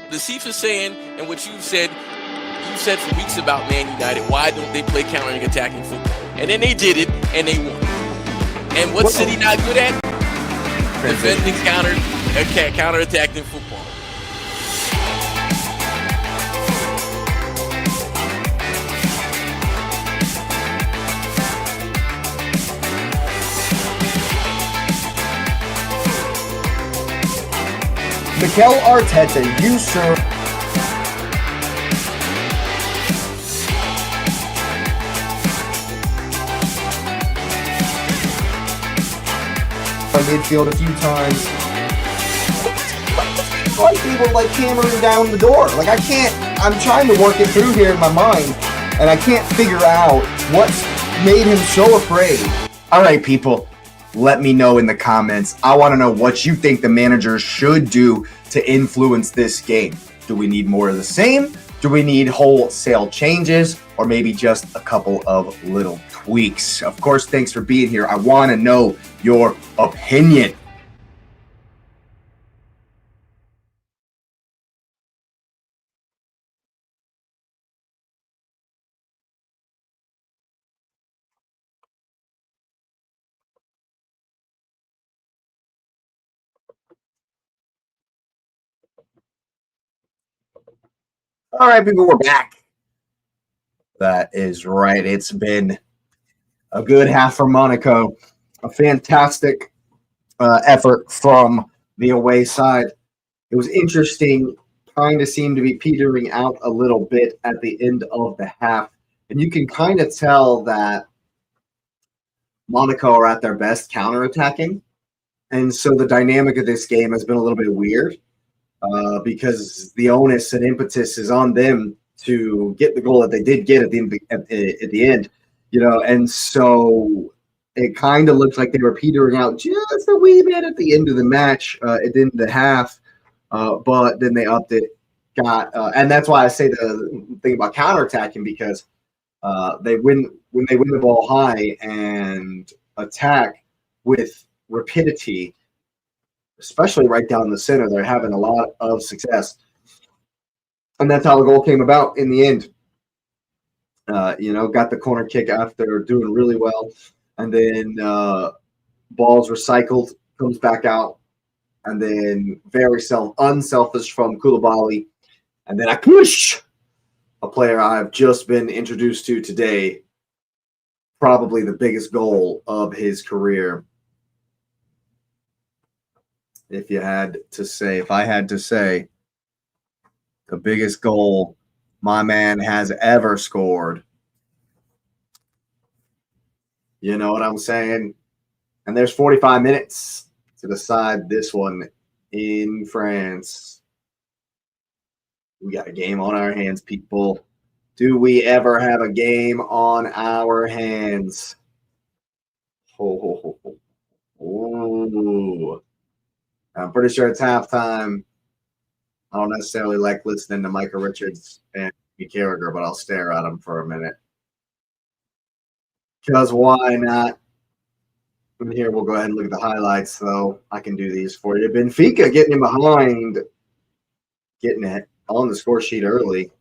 The Chiefs are saying, and what you've said for weeks about Man United, why don't they play counter-attacking football? And then they did it, and they won. And what's City not good at? Defending counter-attacking football. Mikel Arteta usurped our midfield a few times. Like people like hammering down the door. Like I'm trying to work it through here in my mind, and I can't figure out what's made him so afraid. All right, people. Let me know in the comments. I want to know what you think the managers should do to influence this game. Do we need more of the same? Do we need wholesale changes? Or maybe just a couple of little tweaks? Of course, thanks for being here. I want to know your opinion. All right, people, we're back. That is right. It's been a good half for Monaco. A fantastic effort from the away side. It was interesting, kind of seemed to be petering out a little bit at the end of the half. And you can kind of tell that Monaco are at their best counterattacking. And so the dynamic of this game has been a little bit weird. Because the onus and impetus is on them to get the goal that they did get at the end, and so it kind of looks like they were petering out just a wee bit at the end of the match, at the end of the half, but then they upped it, and that's why I say the thing about counterattacking, because they win when they win the ball high and attack with rapidity. Especially right down the center, they're having a lot of success. And that's how the goal came about in the end. Got the corner kick after doing really well. And then ball's recycled, comes back out. And then very unselfish from Koulibaly. And then I push a player I've just been introduced to today. Probably the biggest goal of his career. If I had to say the biggest goal my man has ever scored. You know what I'm saying? And there's 45 minutes to decide this one in France. We got a game on our hands, people. Do we ever have a game on our hands? Ooh. I'm pretty sure it's halftime. I don't necessarily like listening to Micah Richards and Carragher, but I'll stare at him for a minute. Because why not? And here we'll go ahead and look at the highlights, though. I can do these for you. Benfica getting in behind, getting it on the score sheet early.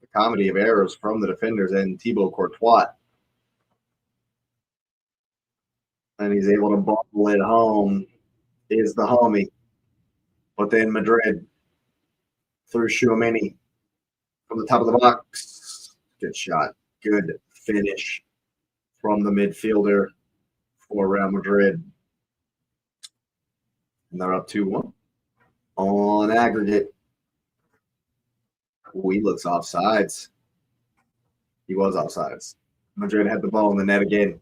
A comedy of errors from the defenders and Thibaut Courtois. And he's able to bubble it home. Is the homie. But then Madrid through Tchouaméni from the top of the box. Good shot. Good finish from the midfielder for Real Madrid. And they're up 2-1 on aggregate. Ooh, he looks offsides. He was offsides. Madrid had the ball in the net again.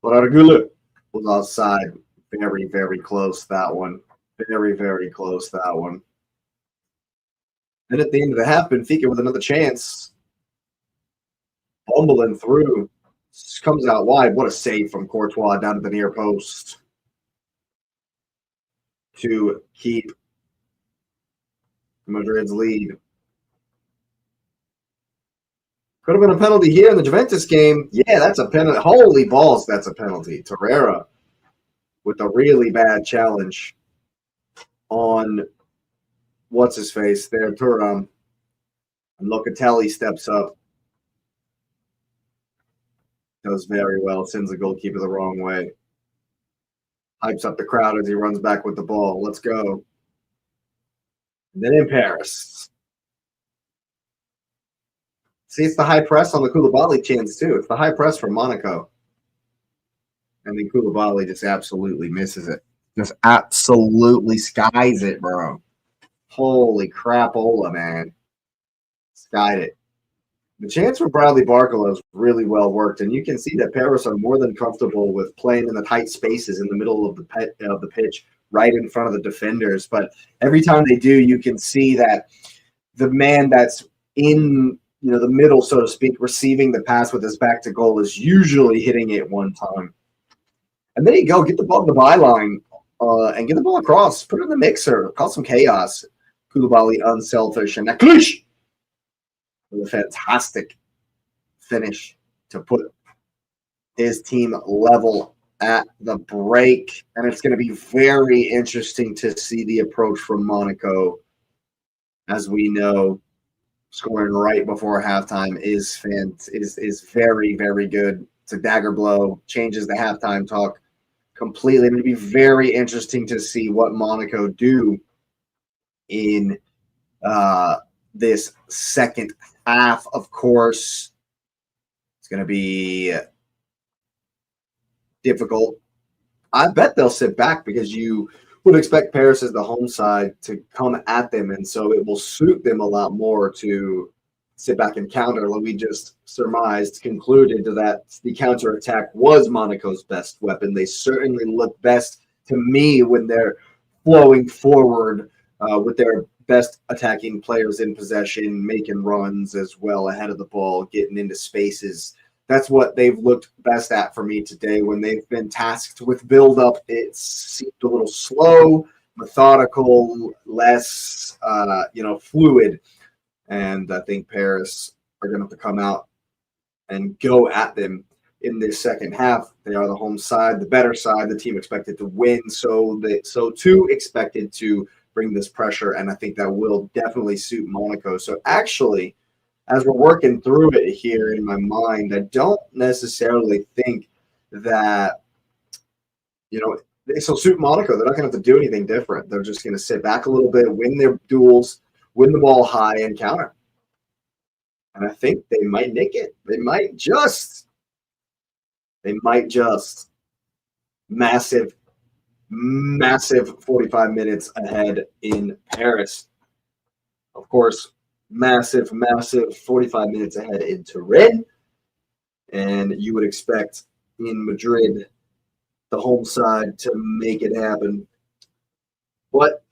But Argula was offside. Very, very close, that one. Very, very close, that one. Then at the end of the half, Benfica with another chance. Bumbling through. Comes out wide. What a save from Courtois down to the near post to keep Madrid's lead. Could have been a penalty here in the Juventus game. Yeah, that's a penalty. Holy balls, that's a penalty. Torreira with a really bad challenge on what's-his-face there, Thuram. And Locatelli steps up. Does very well. Sends the goalkeeper the wrong way. Hypes up the crowd as he runs back with the ball. Let's go. And then in Paris. See, it's the high press on the Koulibaly chance, too. It's the high press from Monaco. And then Koulibaly just absolutely misses it. Just absolutely skies it, bro. Holy crapola, man. Skied it. The chance for Bradley Barcola is really well worked, and you can see that Paris are more than comfortable with playing in the tight spaces in the middle of the pitch, right in front of the defenders. But every time they do, you can see that the man that's in the middle, so to speak, receiving the pass with his back to goal is usually hitting it one time. And there you go, get the ball to the byline and get the ball across, put it in the mixer, cause some chaos. Koulibaly unselfish, and Naklish with a fantastic finish to put his team level at the break. And it's going to be very interesting to see the approach from Monaco. As we know, scoring right before halftime is very, very good. It's a dagger blow, changes the halftime talk completely. It'll be very interesting to see what Monaco do in this second half. Of course, it's going to be difficult. I bet they'll sit back because you would expect Paris as the home side to come at them, and so it will suit them a lot more to sit back and counter. Like we just concluded that the counterattack was Monaco's best weapon. They certainly look best to me when they're flowing forward with their best attacking players in possession, making runs as well ahead of the ball, getting into spaces. That's what they've looked best at for me today. When they've been tasked with build-up, it seemed a little slow, methodical, less, fluid. And I think Paris are going to have to come out and go at them in this second half. They are the home side, the better side, the team expected to win. So too expected to bring this pressure, and I think that will definitely suit Monaco. So actually, as we're working through it here in my mind, I don't necessarily think that, this will suit Monaco. They're not going to have to do anything different. They're just going to sit back a little bit, win their duels, win the ball high, and counter. And I think they might nick it. They might just massive 45 minutes ahead in Paris. Of course, massive 45 minutes ahead in Turin. And you would expect in Madrid, the home side, to make it happen. But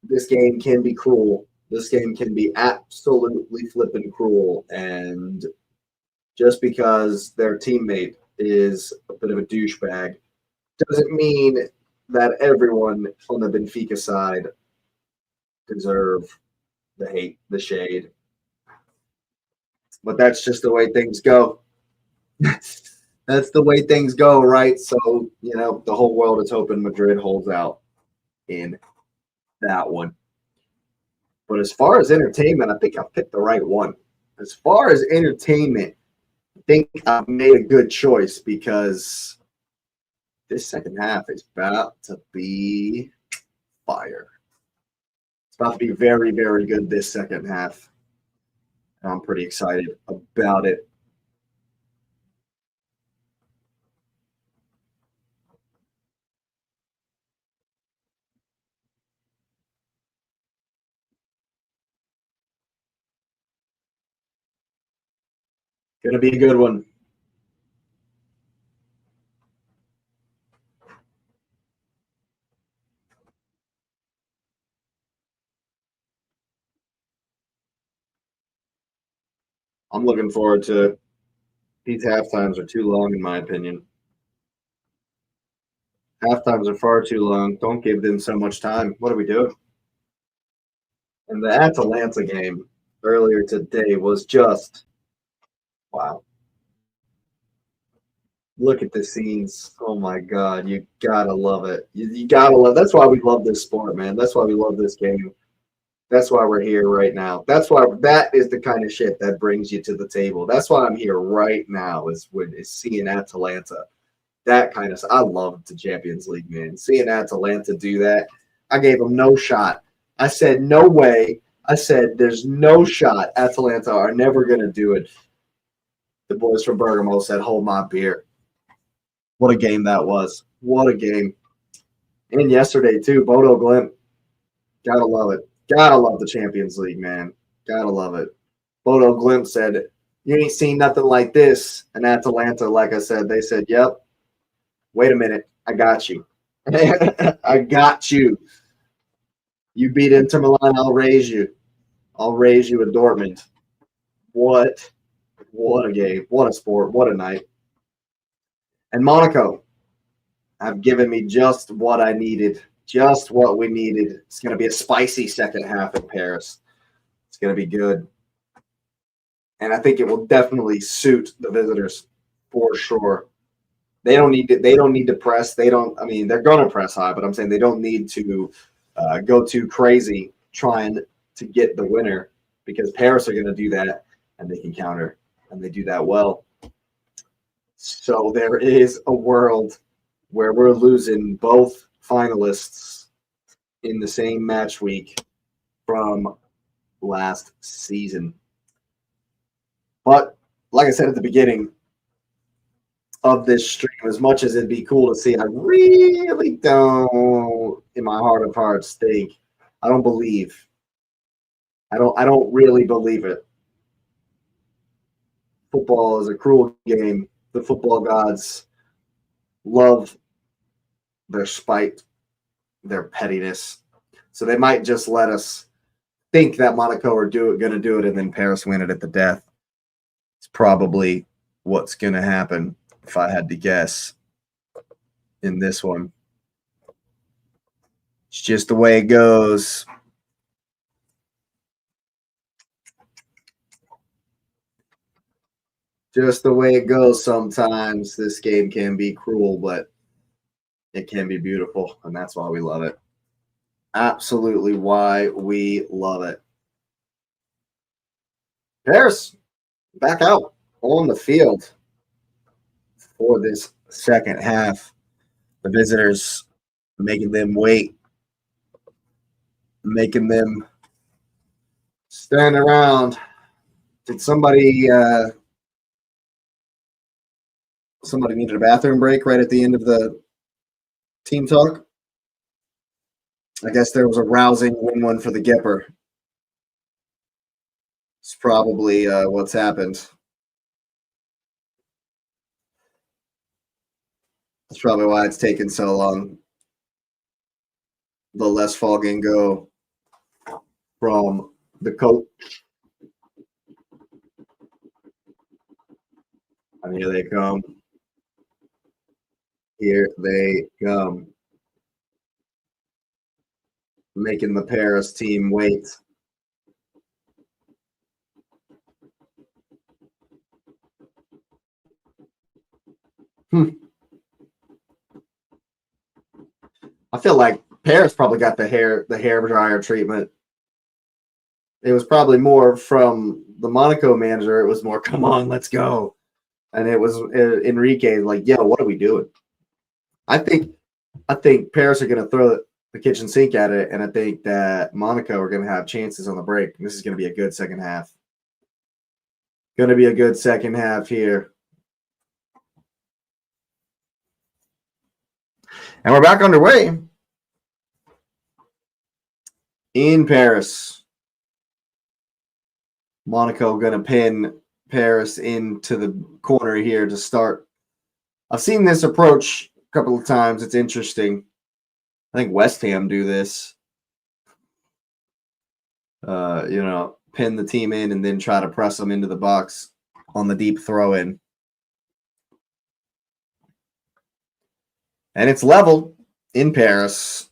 this game can be cruel. This game can be absolutely flippin' cruel. And just because their teammate is a bit of a douchebag doesn't mean that everyone on the Benfica side deserve the hate, the shade. But that's just the way things go. That's the way things go, right? So, the whole world is hoping Madrid holds out in that one. But as far as entertainment, I think I picked the right one. As far as entertainment, I think I've made a good choice because this second half is about to be fire. It's about to be very, very good this second half. I'm pretty excited about it. Gonna be a good one. I'm looking forward to it. These half times are too long, in my opinion. Half times are far too long. Don't give them so much time. What are we doing? And the Atalanta game earlier today was just wow. Look at the scenes. Oh my God, you gotta love it. You gotta love. That's why we love this sport, man. That's why we love this game. That's why we're here right now. That's why that is the kind of shit that brings you to the table. That's why I'm here right now is seeing Atalanta. That kind of. I love the Champions League, man. Seeing Atalanta do that, I gave them no shot. I said no way. I said there's no shot. Atalanta are never gonna do it. The boys from Bergamo said, "Hold my beer." What a game that was. What a game. And yesterday, too, Bodo Glimt. Gotta love it. Gotta love the Champions League, man. Gotta love it. Bodo Glimt said, "You ain't seen nothing like this." And Atalanta, like I said, they said, "Yep. Wait a minute. I got you. I got you. You beat Inter Milan, I'll raise you. I'll raise you in Dortmund." What? What a game. What a sport. What a night. And Monaco have given me just what I needed, just what we needed. It's going to be a spicy second half in Paris. It's going to be good. And I think it will definitely suit the visitors for sure. They don't need to press. They don't. I mean, they're going to press high, but I'm saying they don't need to go too crazy trying to get the winner because Paris are going to do that and they can counter and they do that well. So there is a world where we're losing both finalists in the same match week from last season. But like I said at the beginning of this stream, as much as it'd be cool to see, I really don't, in my heart of hearts, think I don't believe. I don't really believe it. Football is a cruel game. The football gods love their spite, their pettiness. So they might just let us think that Monaco are going to do it and then Paris win it at the death. It's probably what's going to happen if I had to guess in this one. It's just the way it goes. Just the way it goes sometimes. This game can be cruel, but it can be beautiful, and that's why we love it. Absolutely why we love it. Paris back out on the field for this second half. The visitors making them wait, making them stand around. Did somebody needed a bathroom break right at the end of the team talk? I guess there was a rousing win-1 for the Gipper. It's probably what's happened. That's probably why it's taken so long. The less fogging go from the coach. And here they come. Here they come. Making the Paris team wait. I feel like Paris probably got the hair dryer treatment. It was probably more from the Monaco manager. It was more, come on, let's go. And it was Enrique like, yo, what are we doing? I think Paris are going to throw the kitchen sink at it, and I think that Monaco are going to have chances on the break. And this is going to be a good second half. Going to be a good second half here. And we're back underway in Paris. Monaco going to pin Paris into the corner here to start. I've seen this approach a couple of times. It's interesting. I think West Ham do this. Pin the team in and then try to press them into the box on the deep throw in. And it's level in Paris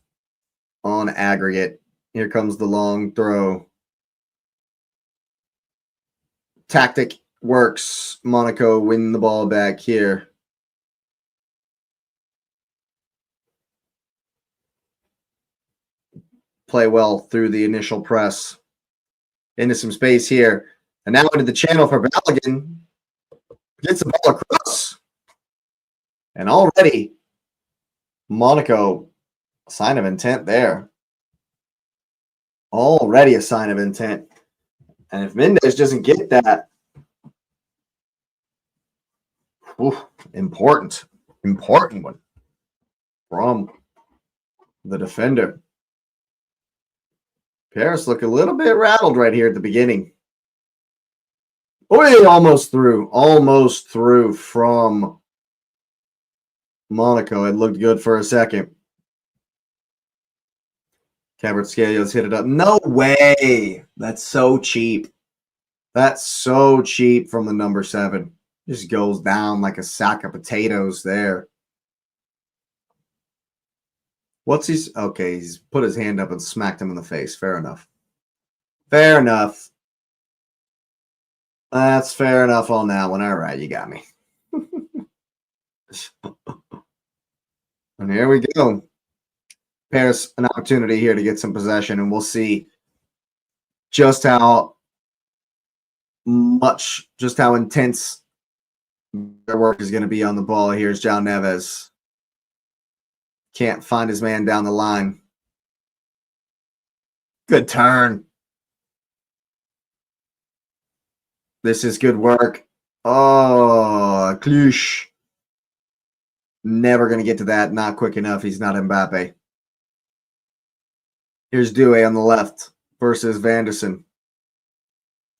on aggregate. Here comes the long throw. Tactic works. Monaco win the ball back here. Play well through the initial press. Into some space here. And now into the channel for Balogun. Gets the ball across. And already Monaco, a sign of intent there. Already a sign of intent. And if Mendes doesn't get that, important one from the defender. Paris look a little bit rattled right here at the beginning. Oh, almost through from Monaco. It looked good for a second. Kvaratskhelia hit it up. No way. That's so cheap. That's so cheap from the number 7. Just goes down like a sack of potatoes there. Okay, he's put his hand up and smacked him in the face. Fair enough. Fair enough. That's fair enough on that one. All right, you got me. And here we go. Paris, an opportunity here to get some possession, and we'll see just how intense their work is going to be on the ball. Here's João Neves. Can't find his man down the line. Good turn. This is good work. Oh, Cluche. Never going to get to that. Not quick enough. He's not Mbappe. Here's Doué on the left versus Vanderson.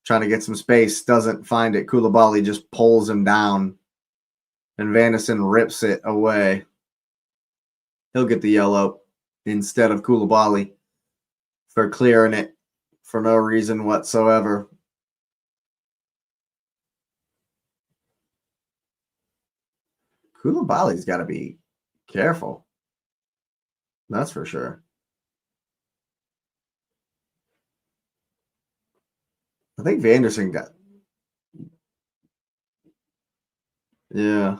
Trying to get some space. Doesn't find it. Koulibaly just pulls him down. And Vanderson rips it away. He'll get the yellow instead of Koulibaly for clearing it for no reason whatsoever. Koulibaly's got to be careful. That's for sure. I think Vanderson got... Yeah.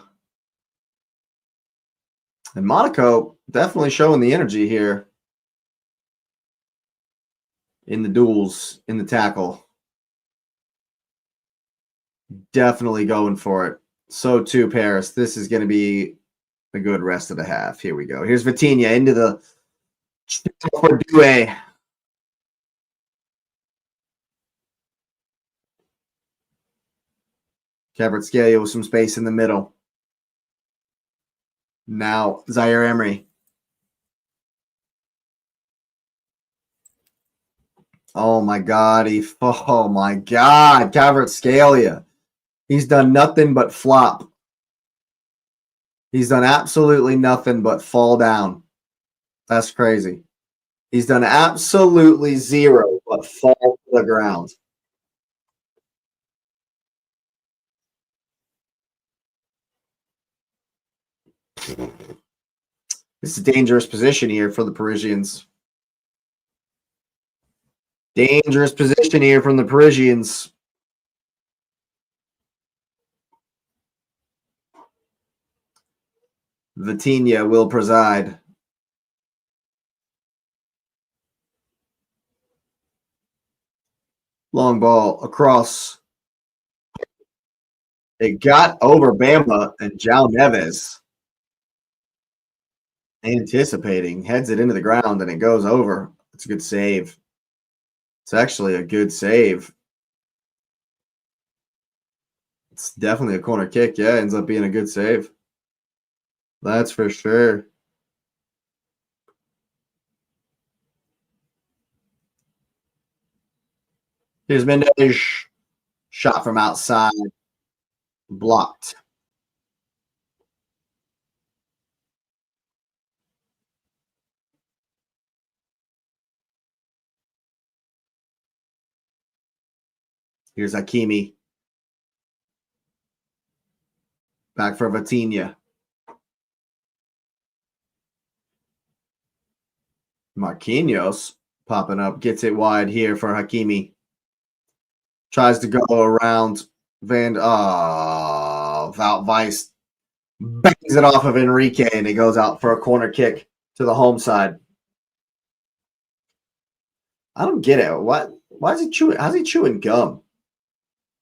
And Monaco definitely showing the energy here in the duels, in the tackle. Definitely going for it. So too, Paris. This is going to be a good rest of the half. Here we go. Here's Vitinha into the for Doué. Kvaratskhelia with some space in the middle. Now Zaire Emery. Oh my God. Kvaratskhelia. He's done nothing but flop. He's done absolutely nothing but fall down. That's crazy. He's done absolutely zero but fall to the ground. This is a dangerous position here for the Parisians. Dangerous position here from the Parisians. Vitinha will preside. Long ball across. It got over Bamba and João Neves. Anticipating, heads it into the ground, and it goes over. It's a good save. It's actually a good save. It's definitely a corner kick. Yeah, ends up being a good save. That's for sure. Here's Mendes. Shot from outside. Blocked. Here's Hakimi. Back for Vitinha. Marquinhos popping up. Gets it wide here for Hakimi. Tries to go around Wout Weiss. Bangs it off of Enrique, and it goes out for a corner kick to the home side. I don't get it. Why is he chewing? How's he chewing gum?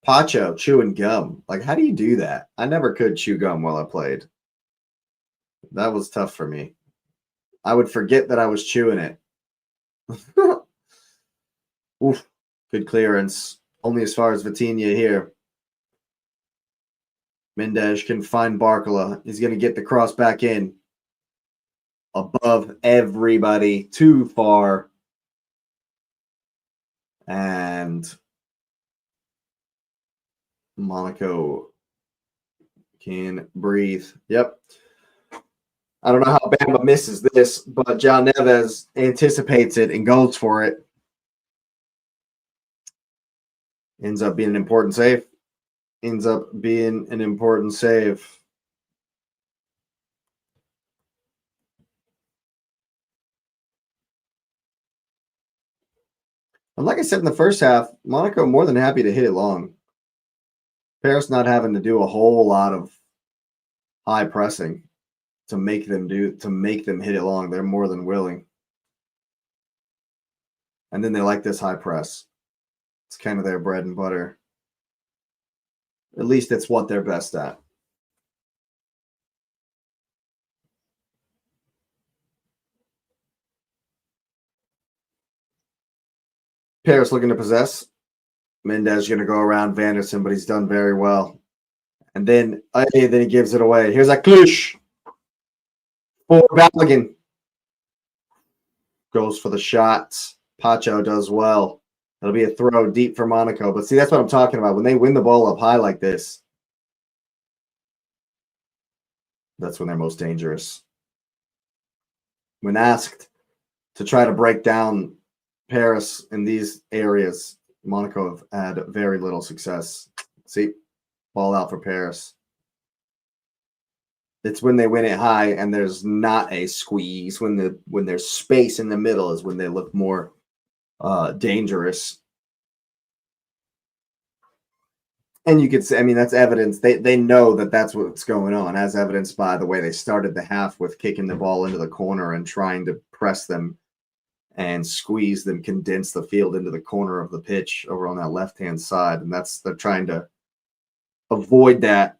Pacho chewing gum. Like, how do you do that? I never could chew gum while I played. That was tough for me. I would forget that I was chewing it. Oof. Good clearance. Only as far as Vitinha here. Mendes can find Barcola. He's going to get the cross back in. Above everybody. Too far. And Monaco can breathe. Yep. I don't know how Bamba misses this, but João Neves anticipates it and goes for it. Ends up being an important save. And like I said in the first half, Monaco more than happy to hit it long. Paris not having to do a whole lot of high pressing to make them hit it long. They're more than willing. And then they like this high press. It's kind of their bread and butter. At least it's what they're best at. Paris looking to possess. Mendes going to go around Vanderson, but he's done very well. And then he gives it away. Here's a Klush for Balogun. Goes for the shots. Pacho does well. It'll be a throw deep for Monaco. But see, that's what I'm talking about. When they win the ball up high like this, that's when they're most dangerous. When asked to try to break down Paris in these areas, Monaco have had very little success. See, ball out for Paris. It's when they win it high and there's not a squeeze. When there's space in the middle is when they look more dangerous. And you could say, I mean, that's evidence. They know that that's what's going on, as evidenced by the way they started the half with kicking the ball into the corner and trying to press them and squeeze them, condense the field into the corner of the pitch over on that left-hand side. And they're trying to avoid that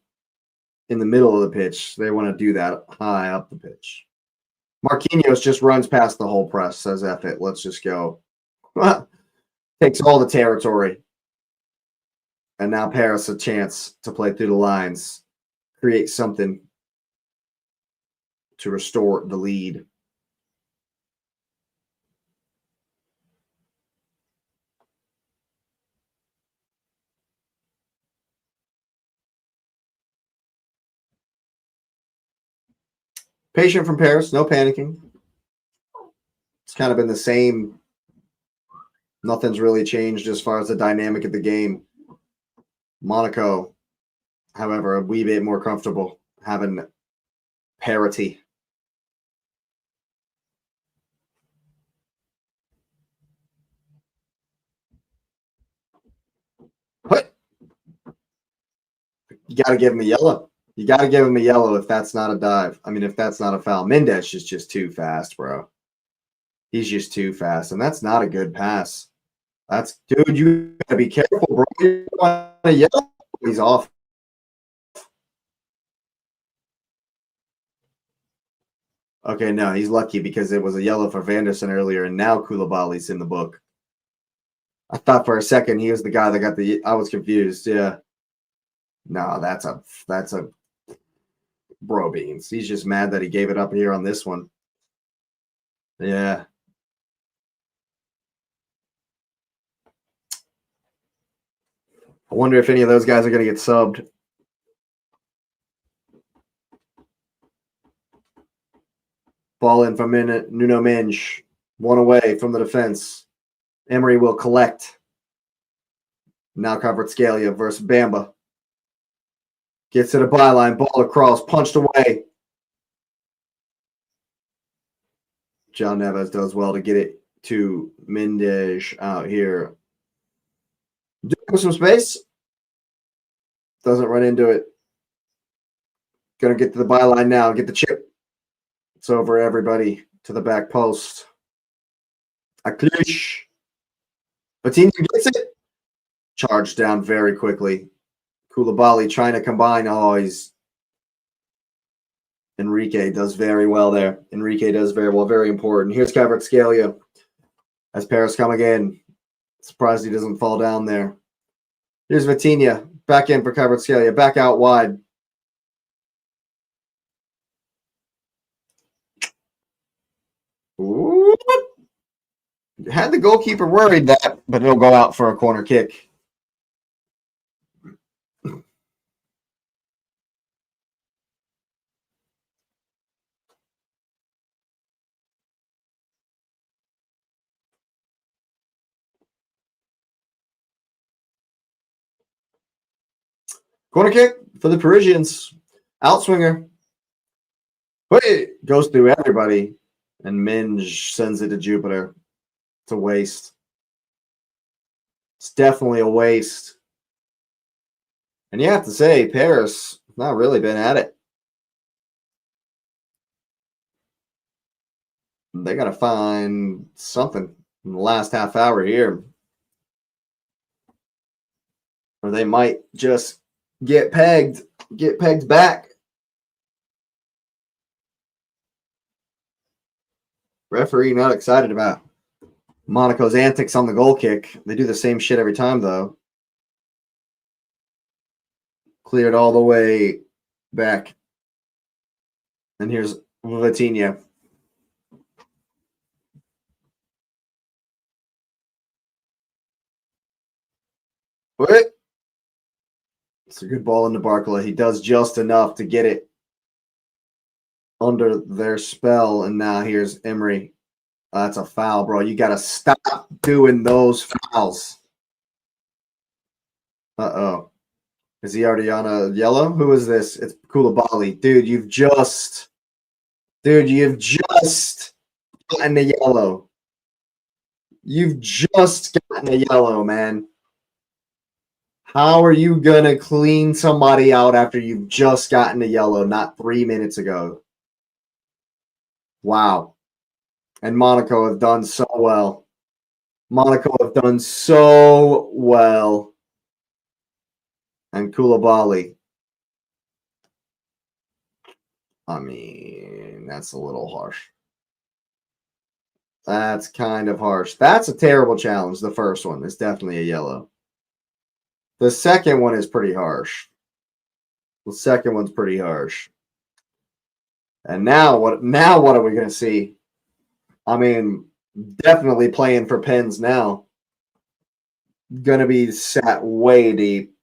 in the middle of the pitch. They want to do that high up the pitch. Marquinhos just runs past the whole press, says, F it, let's just go. Takes all the territory. And now Paris a chance to play through the lines, create something to restore the lead. Patient from Paris, no panicking. It's kind of been the same. Nothing's really changed as far as the dynamic of the game. Monaco, however, a wee bit more comfortable having parity. What? You got to give him a yellow. You got to give him a yellow if that's not a dive. I mean, if that's not a foul. Mendes is just too fast, bro. He's just too fast, and that's not a good pass. That's, dude, you got to be careful, bro. You want a yellow? He's off. Okay, no, he's lucky because it was a yellow for Vanderson earlier, and now Koulibaly's in the book. I thought for a second he was the guy that got the. I was confused. Yeah. No, that's a bro beans. He's just mad that he gave it up here on this one. Yeah. I wonder if any of those guys are going to get subbed. Ball in from Nuno Mendes. One away from the defense. Emery will collect. Now Kvaratskhelia versus Bamba. Gets to the byline. Ball across. Punched away. John Neves does well to get it to Mendes out here. Doing some space. Doesn't run into it. Going to get to the byline now. Get the chip. It's over everybody to the back post. Aklish. Patini gets it. Charged down very quickly. Koulibaly trying to combine. Oh, he's. Enrique does very well there. Enrique does very well. Very important. Here's Kvaratskhelia. As Paris come again. Surprised he doesn't fall down there. Here's Vitinha. Back in for Kvaratskhelia. Back out wide. Ooh. Had the goalkeeper worried that, but it'll go out for a corner kick. Corner kick for the Parisians. Outswinger. Wait, goes through everybody. And Minge sends it to Jupiter. It's a waste. It's definitely a waste. And you have to say, Paris not really been at it. They got to find something in the last half hour here. Or they might just get pegged back. Referee not excited about Monaco's antics on the goal kick. They do the same shit every time, though. Cleared all the way back. And here's Vitinha. Wait. It's a good ball into Barcola. He does just enough to get it under their spell. And now here's Emery. That's a foul, bro. You got to stop doing those fouls. Uh-oh. Is he already on a yellow? Who is this? It's Koulibaly. Dude, you've just gotten a yellow. You've just gotten a yellow, man. How are you going to clean somebody out after you've just gotten a yellow not 3 minutes ago? Wow. And Monaco have done so well. Monaco have done so well. And Koulibaly. I mean, that's a little harsh. That's kind of harsh. That's a terrible challenge. The first one is definitely a yellow. The second one is pretty harsh. The second one's pretty harsh. And now what are we going to see? I mean, definitely playing for pens now. Going to be sat way deep.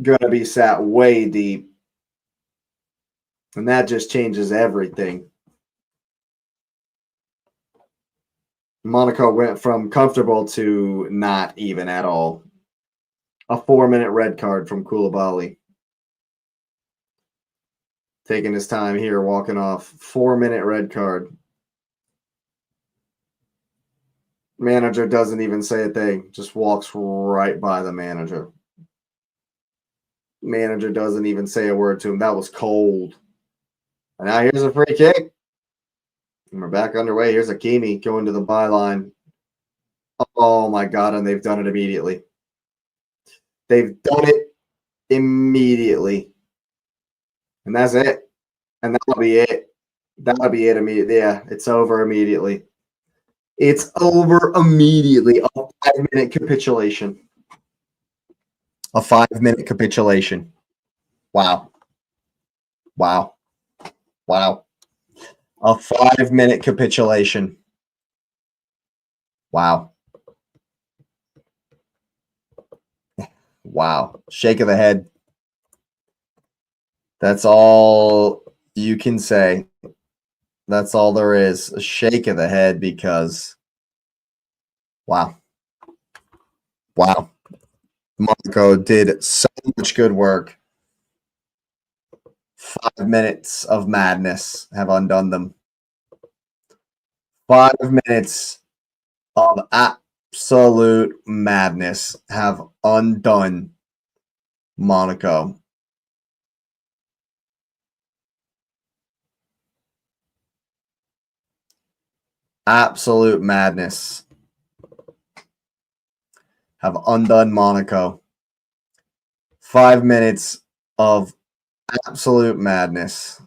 Going to be sat way deep. And that just changes everything. Monaco went from comfortable to not even at all. A 4-minute red card from Koulibaly. Taking his time here, walking off. 4-minute red card. Manager doesn't even say a thing. Just walks right by the manager. Manager doesn't even say a word to him. That was cold. And now here's a free kick. And we're back underway. Here's Hakimi going to the byline. Oh my God, and they've done it immediately. They've done it immediately. And that's it. And that'll be it. That'll be it immediately. Yeah, it's over immediately. It's over immediately. A 5-minute capitulation. A 5-minute capitulation. Wow. Wow. Wow. A 5-minute capitulation. Wow. Wow. Shake of the head. That's all you can say. That's all there is. A shake of the head because, wow. Wow. Monaco did so much good work. 5 minutes of madness have undone them. 5 minutes of absolute madness have undone Monaco. Absolute madness have undone Monaco. 5 minutes of absolute madness.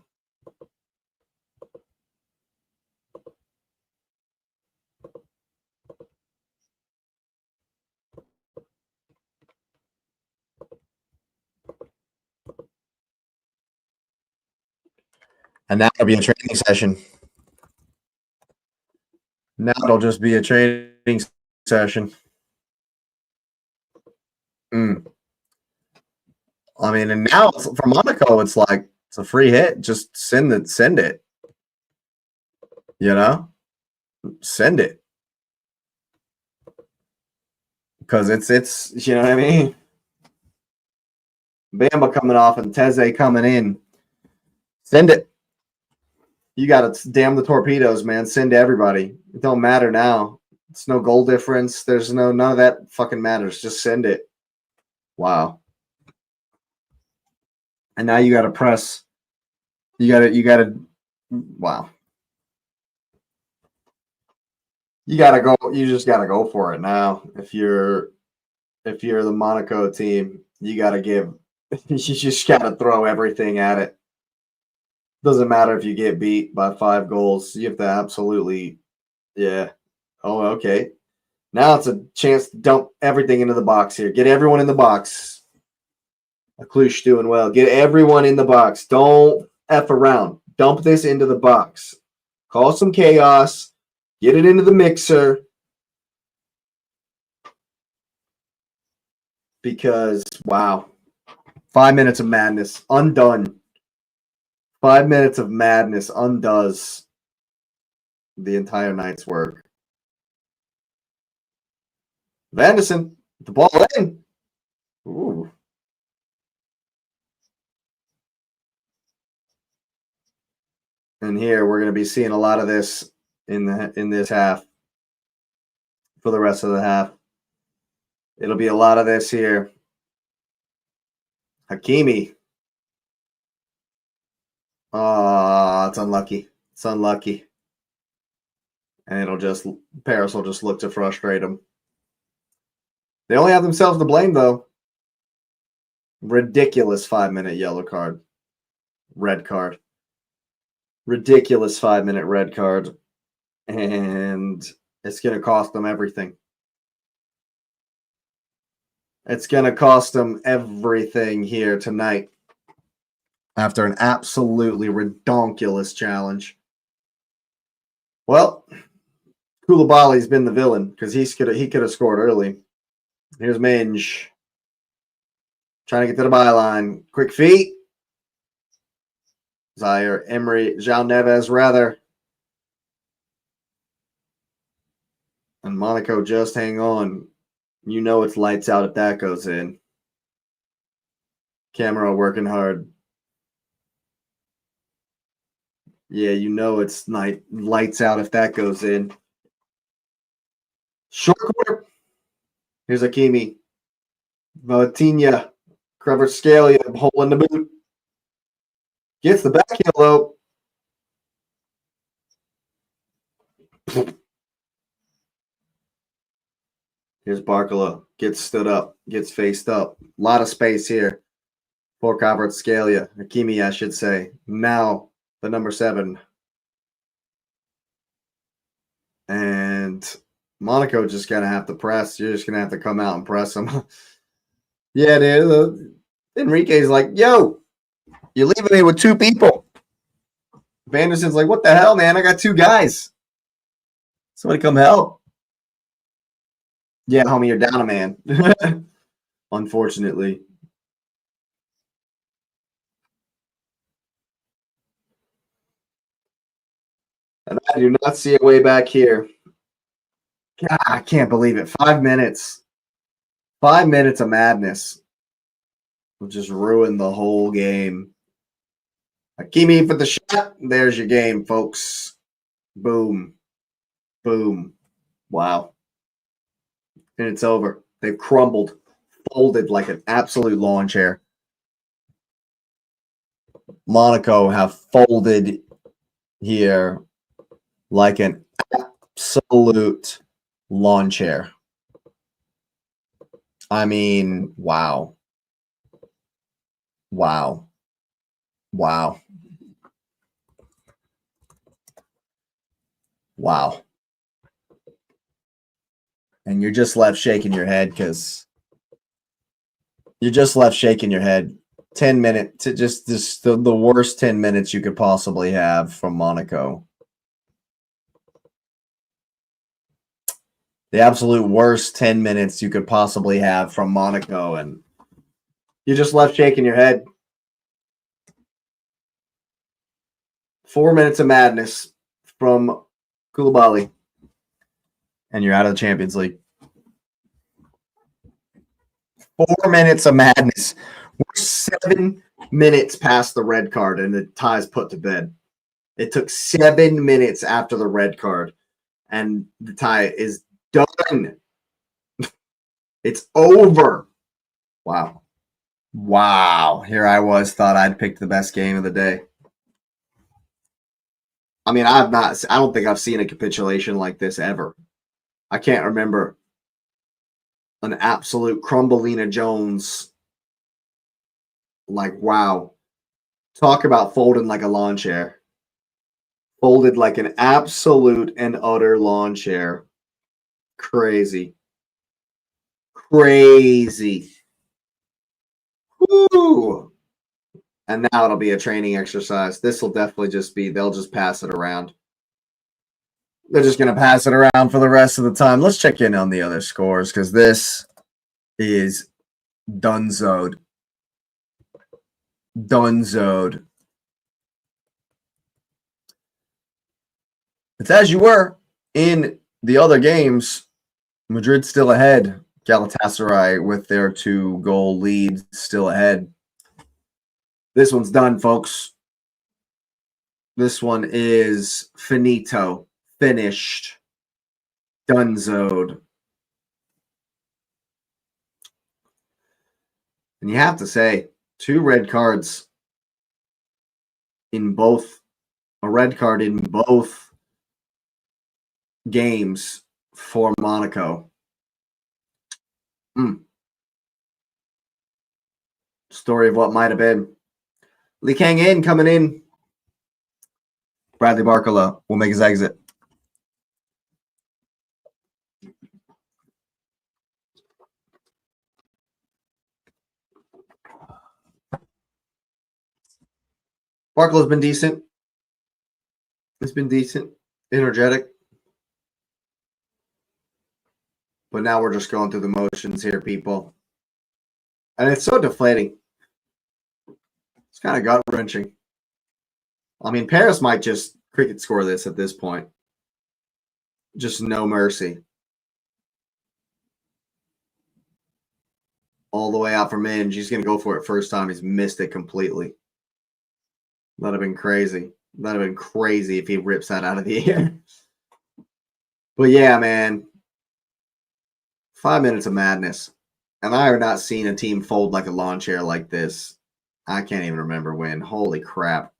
And now it'll be a training session. Now it'll just be a training session. I mean, and now for Monaco, it's like it's a free hit. Just send it. Send it. You know, send it because it's you know what I mean. Bamba coming off and Teze coming in. Send it. You got to damn the torpedoes, man. Send to everybody. It don't matter now. It's no goal difference. There's none of that fucking matters. Just send it. Wow. And now you got to press. You got to. Wow. You got to go. You just got to go for it now. If you're the Monaco team, you got to give. You just got to throw everything at it. Doesn't matter if you get beat by 5 goals. You have to absolutely, yeah. Oh, okay. Now it's a chance to dump everything into the box here. Get everyone in the box. Aklush doing well. Get everyone in the box. Don't F around. Dump this into the box. Cause some chaos. Get it into the mixer. Because, wow. 5 minutes of madness. Undone. 5 minutes of madness undoes the entire night's work. Vanderson, the ball in. Ooh. And here we're going to be seeing a lot of this in this half. For the rest of the half. It'll be a lot of this here. Hakimi. Oh, it's unlucky. It's unlucky. And Paris will just look to frustrate them. They only have themselves to blame, though. Ridiculous 5-minute yellow card. Red card. Ridiculous 5-minute red card. And it's going to cost them everything. It's going to cost them everything here tonight. After an absolutely redonkulous challenge. Well, Koulibaly's been the villain because he could have scored early. Here's Minge. Trying to get to the byline. Quick feet. Zaire Emery, João Neves rather. And Monaco just hang on. You know it's lights out if that goes in. Camera working hard. Yeah, you know it's lights out if that goes in. Short corner. Here's Hakimi. Vitinha. Kvaratskhelia, hole in the boot. Gets the back heel though. Here's Barcola. Gets stood up. Gets faced up. A lot of space here for Kvaratskhelia. Hakimi, I should say. Now the number 7. And Monaco just going to have to press. You're just going to have to come out and press them. Yeah, dude. Enrique's like, yo, you're leaving me with 2 people. Vanderson's like, what the hell, man? I got 2 guys. Somebody come help. Yeah, homie, you're down a man. Unfortunately. And I do not see a way back here. God, I can't believe it. 5 minutes. 5 minutes of madness will just ruin the whole game. Hakimi for the shot. There's your game, folks. Boom. Boom. Wow. And it's over. They've crumbled, folded like an absolute lawn chair. Monaco have folded here like an absolute lawn chair. I mean, wow. Wow. Wow. Wow. And you're just left shaking your head because you're just left shaking your head. 10 minutes, just the worst 10 minutes you could possibly have from Monaco. The absolute worst 10 minutes you could possibly have from Monaco, and you're just left shaking your head. 4 minutes of madness from Koulibaly, and you're out of the Champions League. 4 minutes of madness. We're 7 minutes past the red card, and the tie's put to bed. It took 7 minutes after the red card, and the tie is done. It's over. Wow. Wow. Here I was, thought I'd picked the best game of the day. I mean, I don't think I've seen a capitulation like this ever. I can't remember an absolute Crumbleina Jones. Like, wow. Talk about folding like a lawn chair. Folded like an absolute and utter lawn chair. Crazy. Crazy. Woo! And now it'll be a training exercise. This will definitely just be, they'll just pass it around. They're just going to pass it around for the rest of the time. Let's check in on the other scores because this is dunzoed. Dunzoed. It's as you were in the other games. Madrid still ahead. Galatasaray with their 2-goal lead still ahead. This one's done, folks. This one is finito. Finished. Dunzoed. And you have to say, 2 red cards in both, a red card in both games for Monaco. Story of what might have been. Lee Kang In coming in. Bradley Barcola will make his exit. Barcola's been decent. It's been decent. Energetic. But now we're just going through the motions here, people. And it's so deflating. It's kind of gut-wrenching. I mean, Paris might just cricket score this at this point. Just no mercy. All the way out from Minge. He's going to go for it first time. He's missed it completely. That'd have been crazy. That'd have been crazy if he rips that out of the air. But yeah, man. 5 minutes of madness. And I have not seen a team fold like a lawn chair like this. I can't even remember when. Holy crap.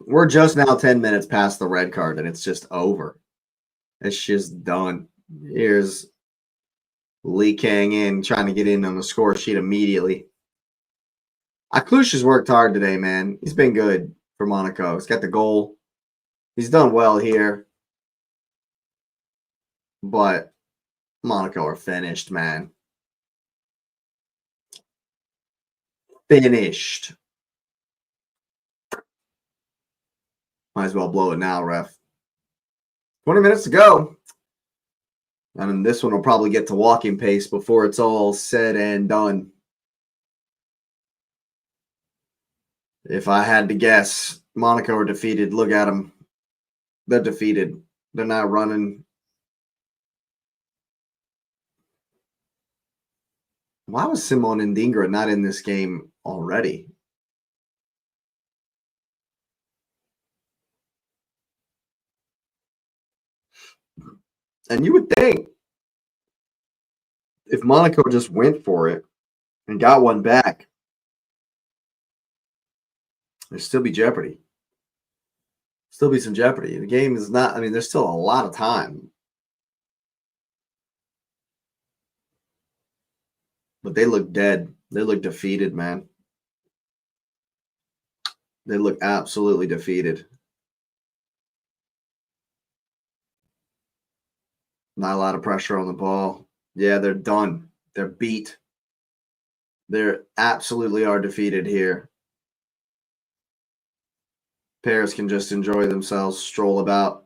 We're just now 10 minutes past the red card, and it's just over. It's just done. Here's Lee Kang in, trying to get in on the score sheet immediately. Aklush has worked hard today, man. He's been good for Monaco. He's got the goal. He's done well here. But Monaco are finished, man. Finished. Might as well blow it now, ref. 20 minutes to go. And this one will probably get to walking pace before it's all said and done. If I had to guess, Monaco are defeated. Look at them. They're defeated. They're not running. Why was Simon Ndingra not in this game already? And you would think if Monaco just went for it and got one back, there'd still be jeopardy. Still be some jeopardy. The game is not, I mean, there's still a lot of time. But they look dead. They look defeated, man. They look absolutely defeated. Not a lot of pressure on the ball. Yeah, they're done. They're beat. They absolutely are defeated here. Paris can just enjoy themselves, stroll about.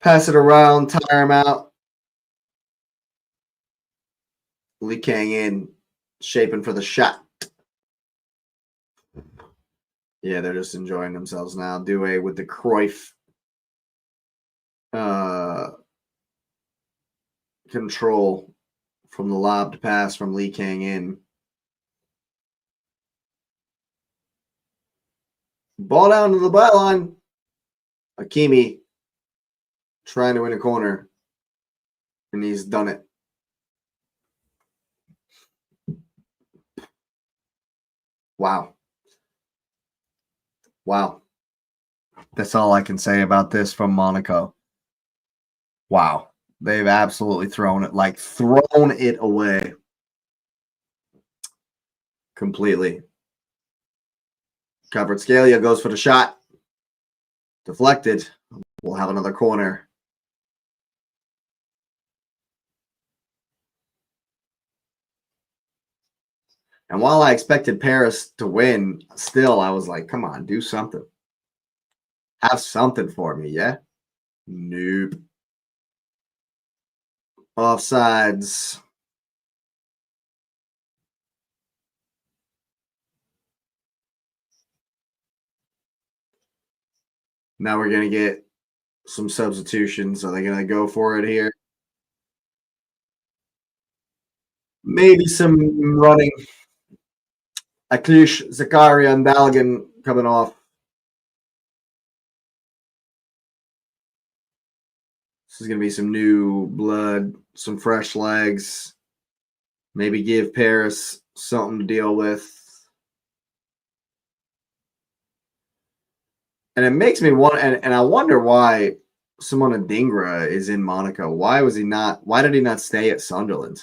Pass it around, tire them out. Lee Kang in, shaping for the shot. Yeah, they're just enjoying themselves now. Doué with the Cruyff control from the lobbed pass from Lee Kang in. Ball down to the byline. Hakimi trying to win a corner, and he's done it. Wow. Wow. That's all I can say about this from Monaco. Wow. They've absolutely thrown it away completely. Covered Scalia goes for the shot. Deflected. We'll have another corner. And while I expected Paris to win, still I was like, come on, do something. Have something for me, yeah? Nope. Offsides. Now we're going to get some substitutions. Are they going to go for it here? Maybe some running. Aklush, Zakaria, and Balogun coming off. This is going to be some new blood, some fresh legs. Maybe give Paris something to deal with. And it makes me want, and I wonder why Simon Ndingra is in Monaco. Why did he not stay at Sunderland?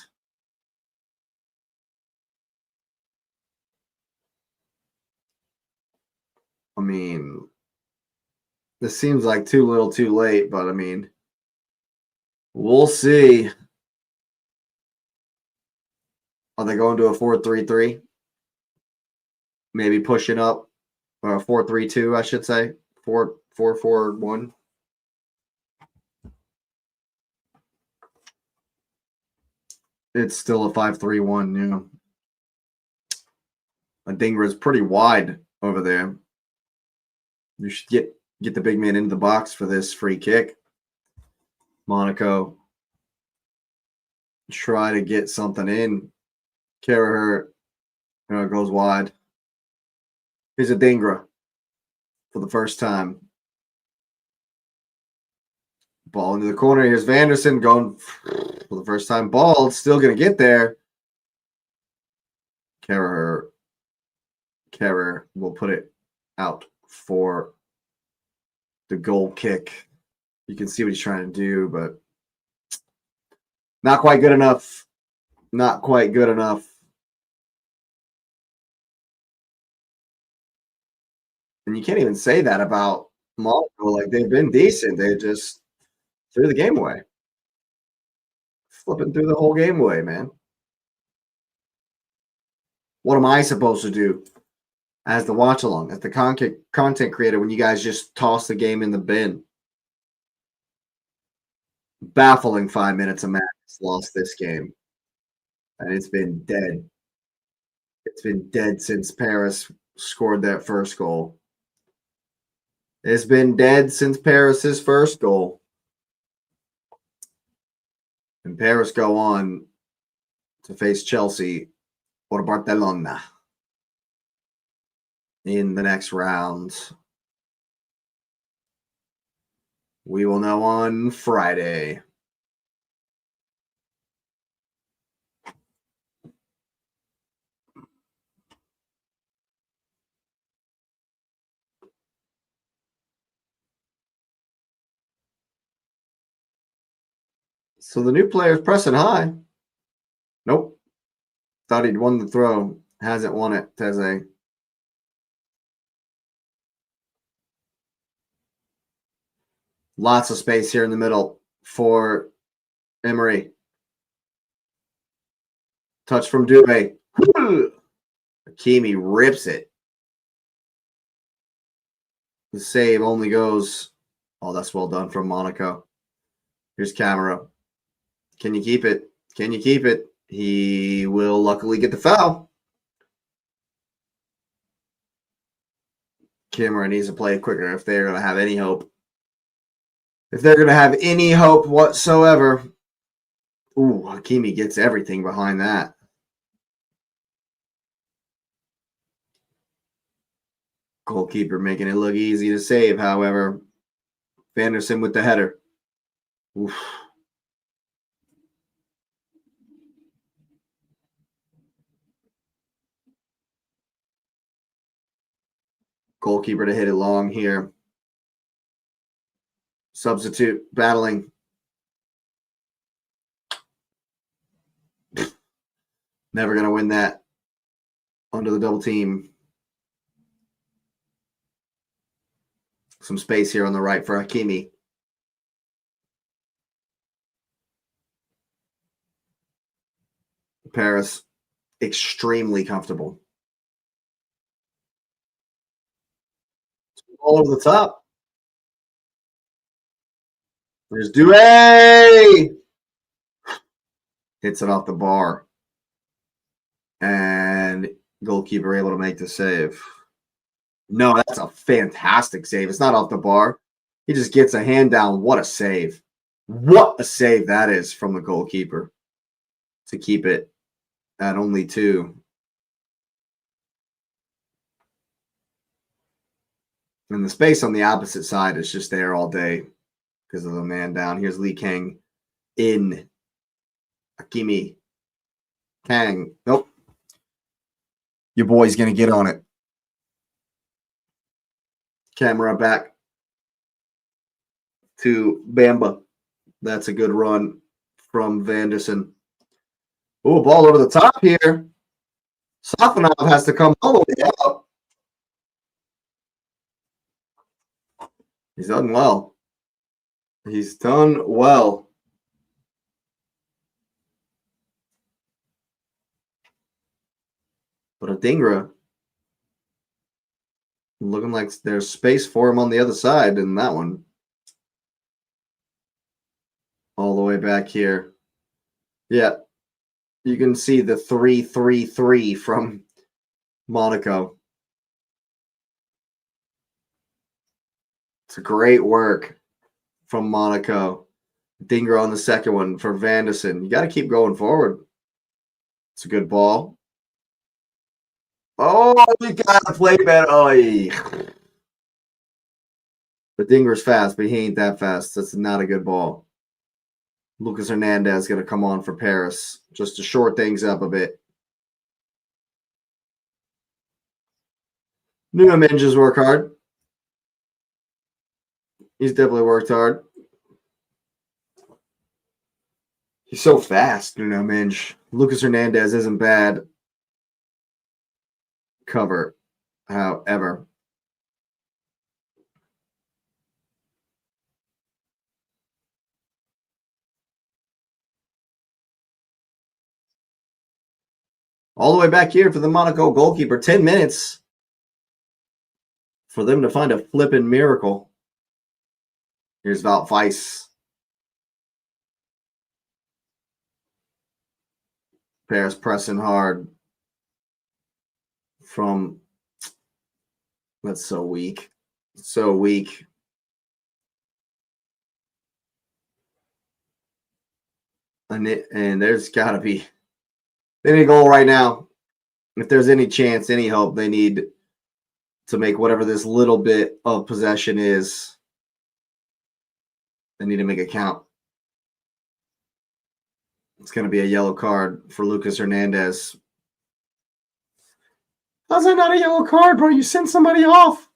I mean, this seems like too little too late, but I mean, we'll see. Are they going to a 4-3-3? Maybe pushing up, or a 4-3-2, I should say. 4-4-4-1. It's still a 5-3-1, yeah. Ndingra is pretty wide over there. You should get the big man into the box for this free kick. Monaco try to get something in. Carragher goes wide. Here's Ndingra for the first time. Ball into the corner. Here's Vanderson going for the first time. Ball still going to get there. Kerrer will put it out for the goal kick. You can see what he's trying to do, but not quite good enough. Not quite good enough. And you can't even say that about Monaco. Like, they've been decent. They just threw the game away. Flipping through the whole game away, man. What am I supposed to do as the watch along, as the content creator, when you guys just toss the game in the bin? Baffling 5 minutes of Max lost this game. And it's been dead. It's been dead since Paris scored that first goal. It's been dead since Paris's first goal. And Paris go on to face Chelsea or Barcelona in the next round. We will know on Friday. So the new player is pressing high. Nope. Thought he'd won the throw. Hasn't won it, Teze. Lots of space here in the middle for Emery. Touch from Dubé. Hakimi rips it. The save only goes. Oh, that's well done from Monaco. Here's Camera. Can you keep it? Can you keep it? He will luckily get the foul. Camera needs to play quicker if they're going to have any hope. If they're going to have any hope whatsoever. Ooh, Hakimi gets everything behind that. Goalkeeper making it look easy to save, however. Vanderson with the header. Oof. Goalkeeper to hit it long here. Substitute battling. Never going to win that under the double team. Some space here on the right for Hakimi. Paris, extremely comfortable. All over the top. There's Doué. Hits it off the bar. And goalkeeper able to make the save. No, that's a fantastic save. It's not off the bar. He just gets a hand down. What a save. What a save that is from the goalkeeper to keep it at only 2. And the space on the opposite side is just there all day because of the man down. Here's Lee Kang in. Hakimi. Kang. Nope. Your boy's going to get on it. Camera back to Bamba. That's a good run from Vanderson. Oh, ball over the top here. Safanov has to come all the way out. He's done well. He's done well. But Adingra, looking like there's space for him on the other side in that one. All the way back here. Yeah. You can see the 3-3-3 from Monaco. It's a great work from Monaco. Dinger on the second one for Vanderson. You got to keep going forward. It's a good ball. Oh, you got to play better. Oh, The dinger's fast, but he ain't that fast. That's not a good ball. Lucas Hernandez going to come on for Paris just to short things up a bit. Nuno Mendes work hard. He's definitely worked hard. He's so fast, Nuno Mendes. Lucas Hernandez isn't bad. Cover, however. All the way back here for the Monaco goalkeeper. 10 minutes for them to find a flipping miracle. Here's Wout Weiss. Paris pressing hard from. That's so weak. So weak. And there's got to be. They need a goal right now. If there's any chance, any hope, they need to make whatever this little bit of possession is. They need to make it count. It's going to be a yellow card for Lucas Hernandez. How's that not a yellow card, bro? You sent somebody off.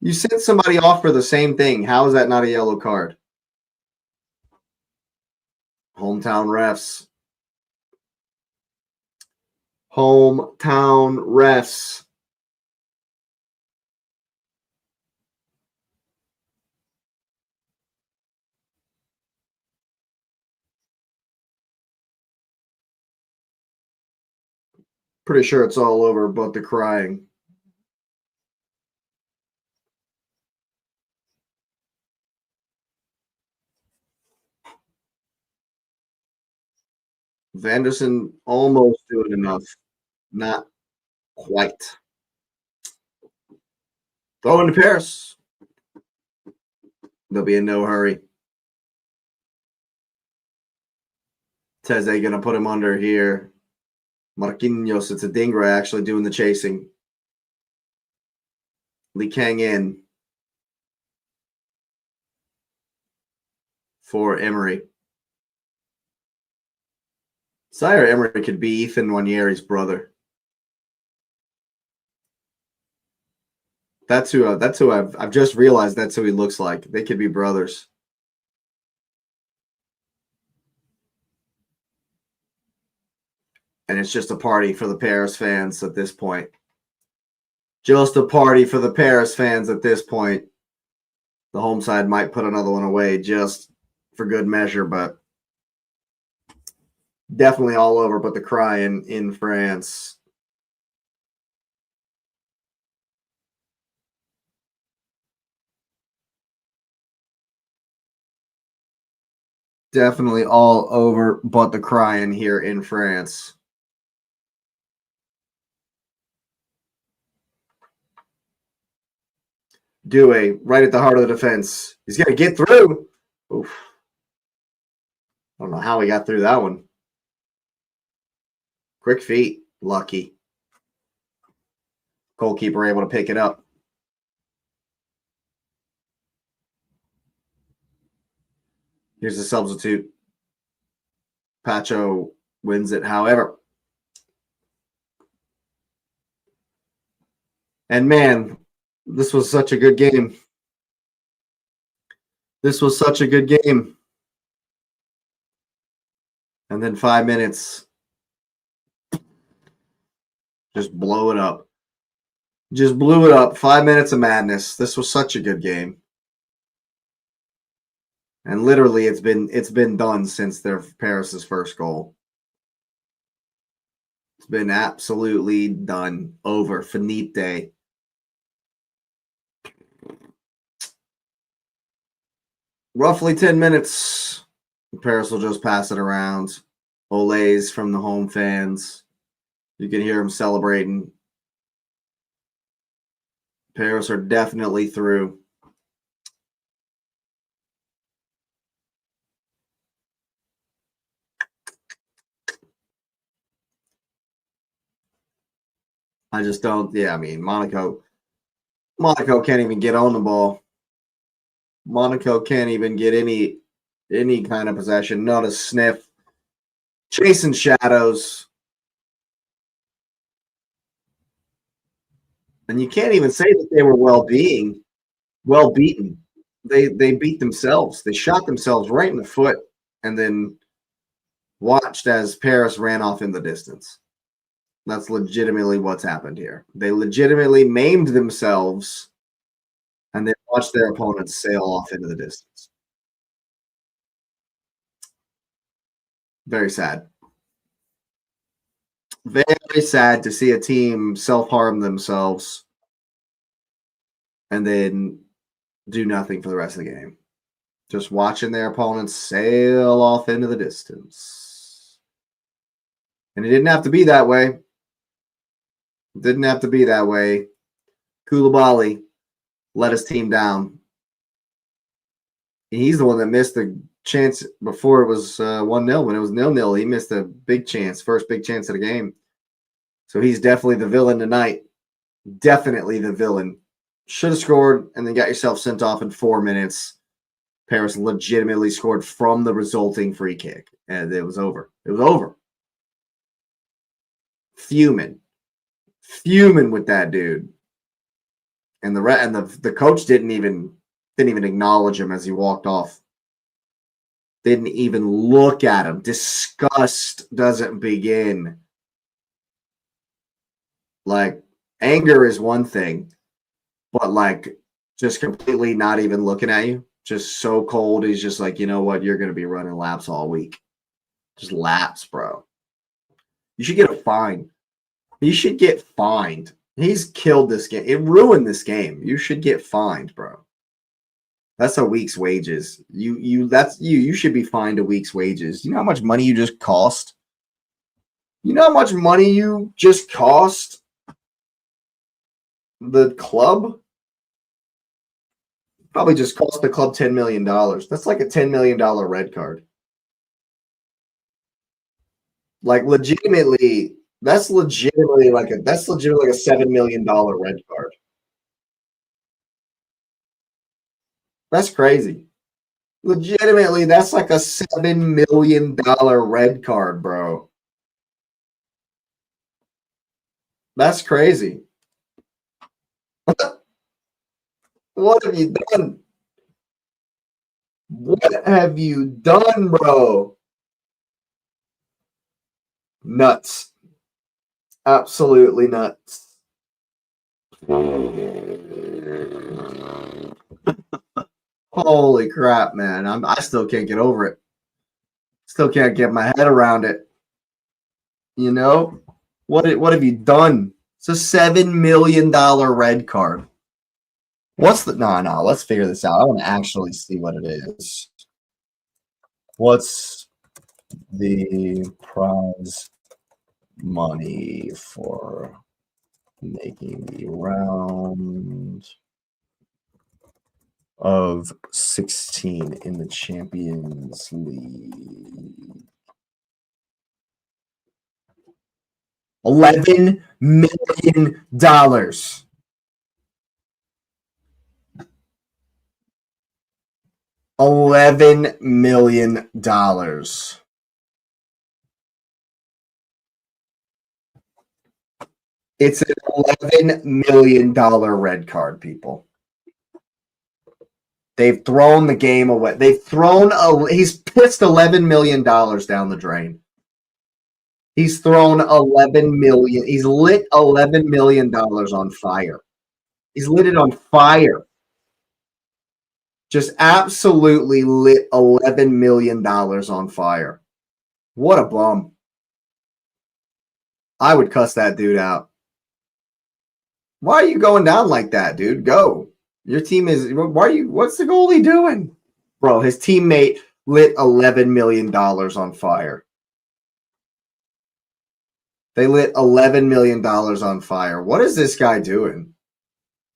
You sent somebody off for the same thing. How is that not a yellow card? Hometown refs. Hometown refs. Pretty sure it's all over but the crying. Vanderson almost doing enough. Not quite. Throw into Paris. They'll be in no hurry. Teze going to put him under here. Marquinhos, it's a Dingra actually doing the chasing. Lee Kang in for Emery. Sire Emery could be Ethan Wanieri's brother. That's who I've just realized that's who he looks like. They could be brothers. And it's just a party for the Paris fans at this point. Just a party for the Paris fans at this point. The home side might put another one away just for good measure, but definitely all over but the crying in France. Definitely all over but the crying here in France. Doué right at the heart of the defense. He's going to get through. Oof. I don't know how he got through that one. Quick feet. Lucky. Goalkeeper able to pick it up. Here's the substitute. Pacho wins it, however. And man, this was such a good game. This was such a good game. And then 5 minutes. Just blow it up. Just blew it up. 5 minutes of madness. This was such a good game. And literally it's been done since their Paris's first goal. It's been absolutely done. Over. Finite. Roughly 10 minutes. Paris will just pass it around. Olays from the home fans. You can hear them celebrating. Paris are definitely through. I just don't. Yeah, I mean, Monaco can't even get on the ball. Monaco can't even get any kind of possession, not a sniff. Chasing shadows. And you can't even say that they were well beaten. They beat themselves. They shot themselves right in the foot and then watched as Paris ran off in the distance. That's legitimately what's happened here. They legitimately maimed themselves and then watched their opponents sail off into the distance. Very sad. Very sad to see a team self-harm themselves and then do nothing for the rest of the game. Just watching their opponents sail off into the distance. And it didn't have to be that way. It didn't have to be that way. Koulibaly let his team down. He's the one that missed the chance before it was 1-0. When it was 0-0, he missed a big chance, first big chance of the game. So he's definitely the villain tonight. Definitely the villain. Should have scored and then got yourself sent off in 4 minutes. Paris legitimately scored from the resulting free kick. And it was over. It was over. Fuming with that dude. And the coach didn't even acknowledge him as he walked off. Didn't even look at him. Disgust doesn't begin. Like, anger is one thing, but like just completely not even looking at you. Just so cold. He's just like, you know what? You're going to be running laps all week. Just laps, bro. You should get a fine. You should get fined. He's killed this game. It ruined this game. You should get fined, bro. That's a week's wages. You should be fined a week's wages. You know how much money you just cost? You know how much money you just cost the club? Probably just cost the club $10 million. That's like a $10 million red card. Like legitimately, that's legitimately like a $7 million red card. That's crazy. Legitimately, that's like a $7 million red card, bro. That's crazy. What have you done? What have you done, bro? Nuts. Absolutely nuts. Holy crap, man. I still can't get over it. Still can't get my head around it. You know? What have you done? It's a $7 million red card. What's the no, let's figure this out. I want to actually see what it is. What's the prize money for making the round of 16 in the Champions League? $11 million. $11 million. It's an $11 million red card, people. They've thrown the game away. He's pissed $11 million down the drain. He's thrown 11 million. He's lit $11 million on fire. He's lit it on fire. Just absolutely lit $11 million on fire. What a bum. I would cuss that dude out. Why are you going down like that, dude? Go. Your team is, what's the goalie doing? Bro, his teammate lit $11 million on fire. They lit $11 million on fire. What is this guy doing?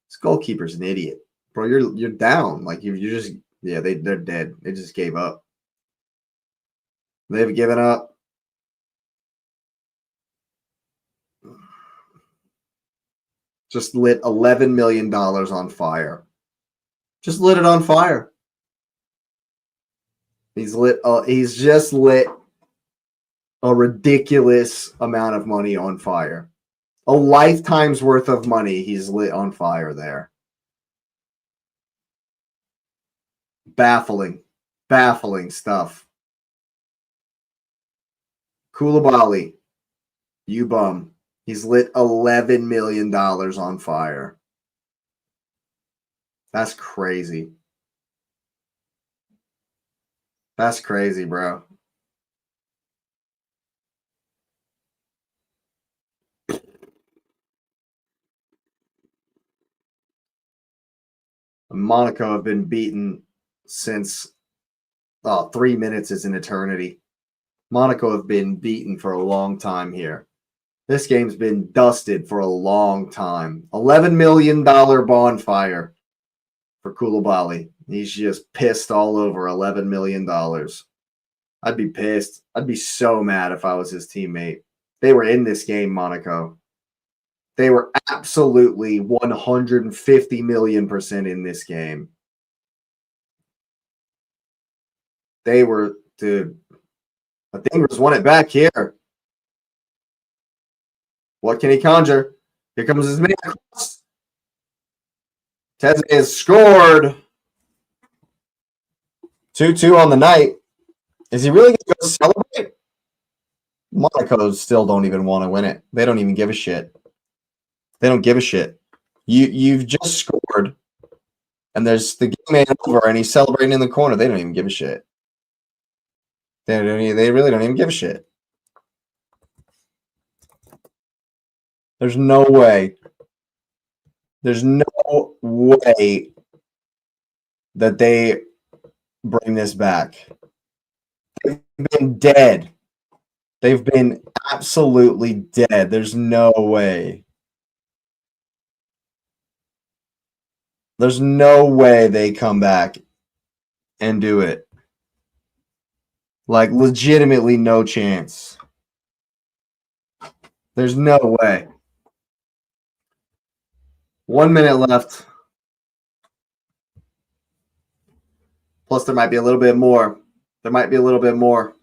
This goalkeeper's an idiot. Bro, you're down. Like you're just they're dead. They just gave up. They've given up. Just lit $11 million on fire. Just lit it on fire. He's just lit a ridiculous amount of money on fire. A lifetime's worth of money he's lit on fire there. Baffling stuff. Koulibaly, you bum. He's lit $11 million on fire. That's crazy. That's crazy, bro. Monaco have been beaten since 3 minutes is an eternity. Monaco have been beaten for a long time here. This game's been dusted for a long time. $11 million bonfire for Koulibaly. He's just pissed all over $11 million. I'd be pissed. I'd be so mad if I was his teammate. They were in this game, Monaco. They were absolutely 150 million% in this game. They were, dude. I think Ingers won it back here. What can he conjure? Here comes his man across. Teze has scored. 2-2 on the night. Is he really going to go celebrate? Monaco still don't even want to win it. They don't even give a shit. They don't give a shit. You've just scored, and there's the game ain't over, and he's celebrating in the corner. They don't even give a shit. They really don't even give a shit. There's no way. There's no way that they bring this back. They've been dead. They've been absolutely dead. There's no way. There's no way they come back and do it. Like, legitimately no chance. There's no way. 1 minute left. Plus, there might be a little bit more. There might be a little bit more.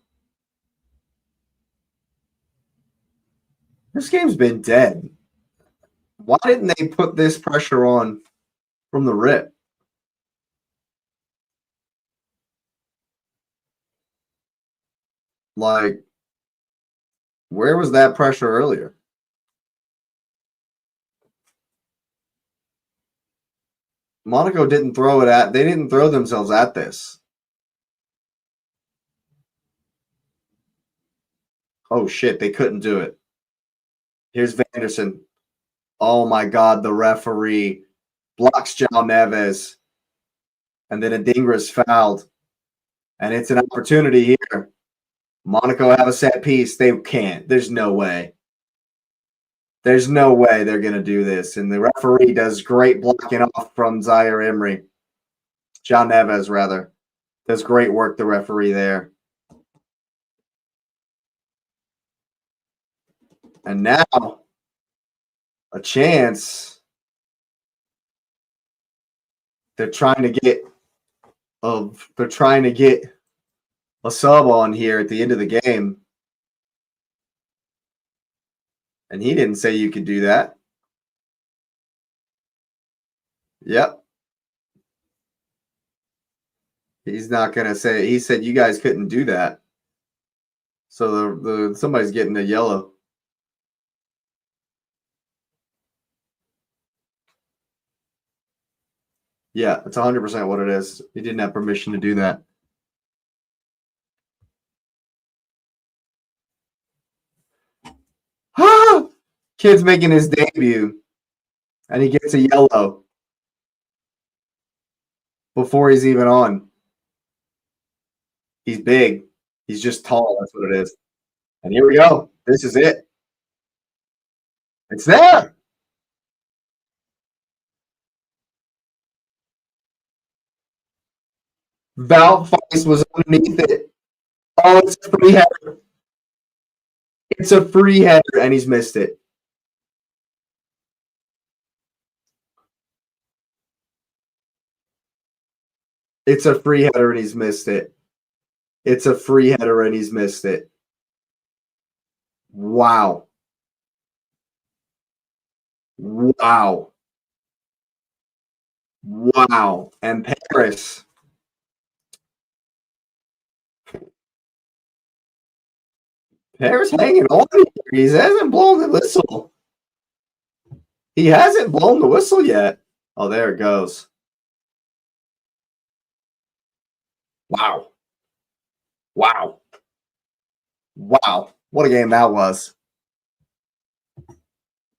This game's been dead. Why didn't they put this pressure on from the rip? Like, where was that pressure earlier? Monaco didn't throw it at. They didn't throw themselves at this. Oh, shit. They couldn't do it. Here's Vanderson. Oh, my God. The referee blocks João Neves. And then Adingra's fouled. And it's an opportunity here. Monaco have a set piece. They can't. There's no way. There's no way they're going to do this. And the referee does great blocking off from Zaire Emery. João Neves, rather. Does great work, the referee there. And now, a chance. They're trying to get a sub on here at the end of the game. And he didn't say you could do that. Yep. He's not going to say. He said you guys couldn't do that. So somebody's getting a yellow. Yeah, it's 100% what it is. He didn't have permission to do that. Kid's making his debut, and he gets a yellow before he's even on. He's big. He's just tall. That's what it is. And here we go. This is it. It's there. Val Feist was underneath it. Oh, it's a free header. It's a free header, and he's missed it. It's a free header, and he's missed it. It's a free header and he's missed it. Wow. Wow. Wow. And Paris. Paris hanging on here. He hasn't blown the whistle. He hasn't blown the whistle yet. Oh, there it goes. Wow. Wow. Wow. What a game that was.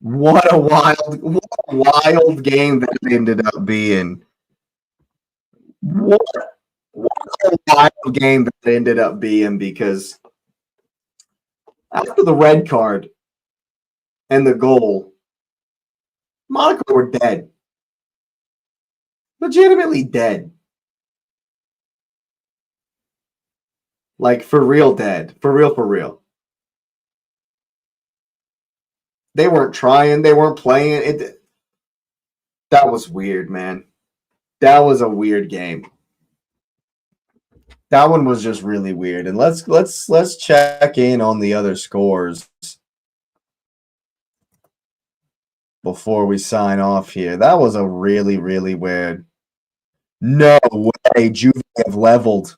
What a wild game that ended up being. What a wild game that ended up being, because after the red card and the goal, Monaco were dead. Legitimately dead. Like, for real dead. For real. They weren't trying. They weren't playing. That was weird, man. That was a weird game. That one was just really weird. And let's check in on the other scores before we sign off here. That was a really, really weird. No way. Juve have leveled.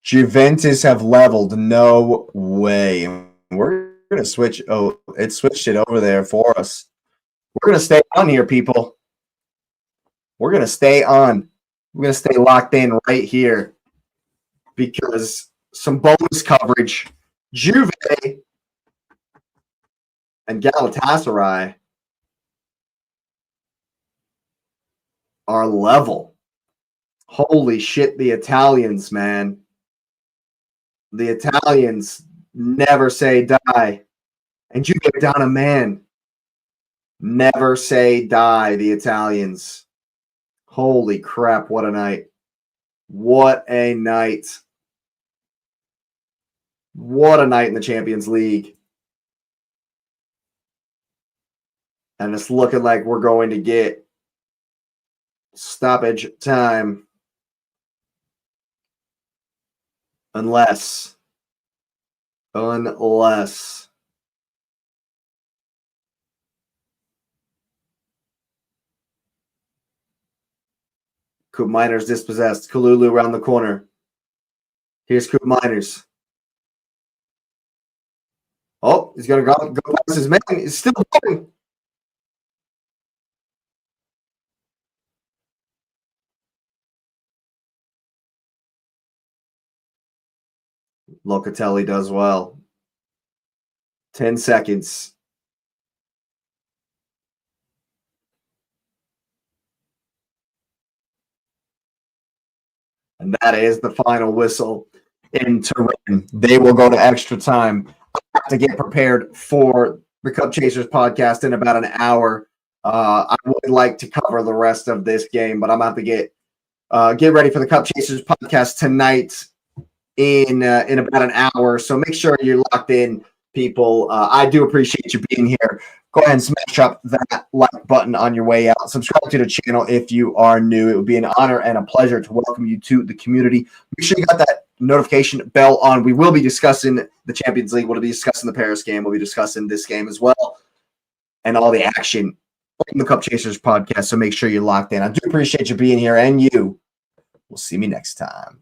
Juventus have leveled. No way. We're going to switch. Oh, it switched it over there for us. We're going to stay on here, people. We're going to stay on. We're going to stay locked in right here because some bonus coverage. Juve and Galatasaray are level. Holy shit, the Italians, man. The Italians never say die. And you get down a man. Never say die, the Italians. Holy crap, what a night. What a night. What a night in the Champions League. And it's looking like we're going to get stoppage time. Unless. Coop Miners dispossessed. Kalulu around the corner. Here's Coop Miners. Oh, he's going to go past his man. He's still going. Locatelli does well. 10 seconds. And that is the final whistle in Turin. They will go to extra time. I have to get prepared for the Cup Chasers podcast in about an hour. I would like to cover the rest of this game, but I'm going to have to get ready for the Cup Chasers podcast tonight in about an hour. So make sure you're locked in, people. I do appreciate you being here. Go ahead and smash up that like button on your way out. Subscribe to the channel if you are new. It would be an honor and a pleasure to welcome you to the community. Make sure you got that notification bell on. We will be discussing the Champions League. We'll be discussing the Paris game. We'll be discussing this game as well and all the action on the Cup Chasers podcast. So make sure you're locked in. I do appreciate you being here, and you will see me next time.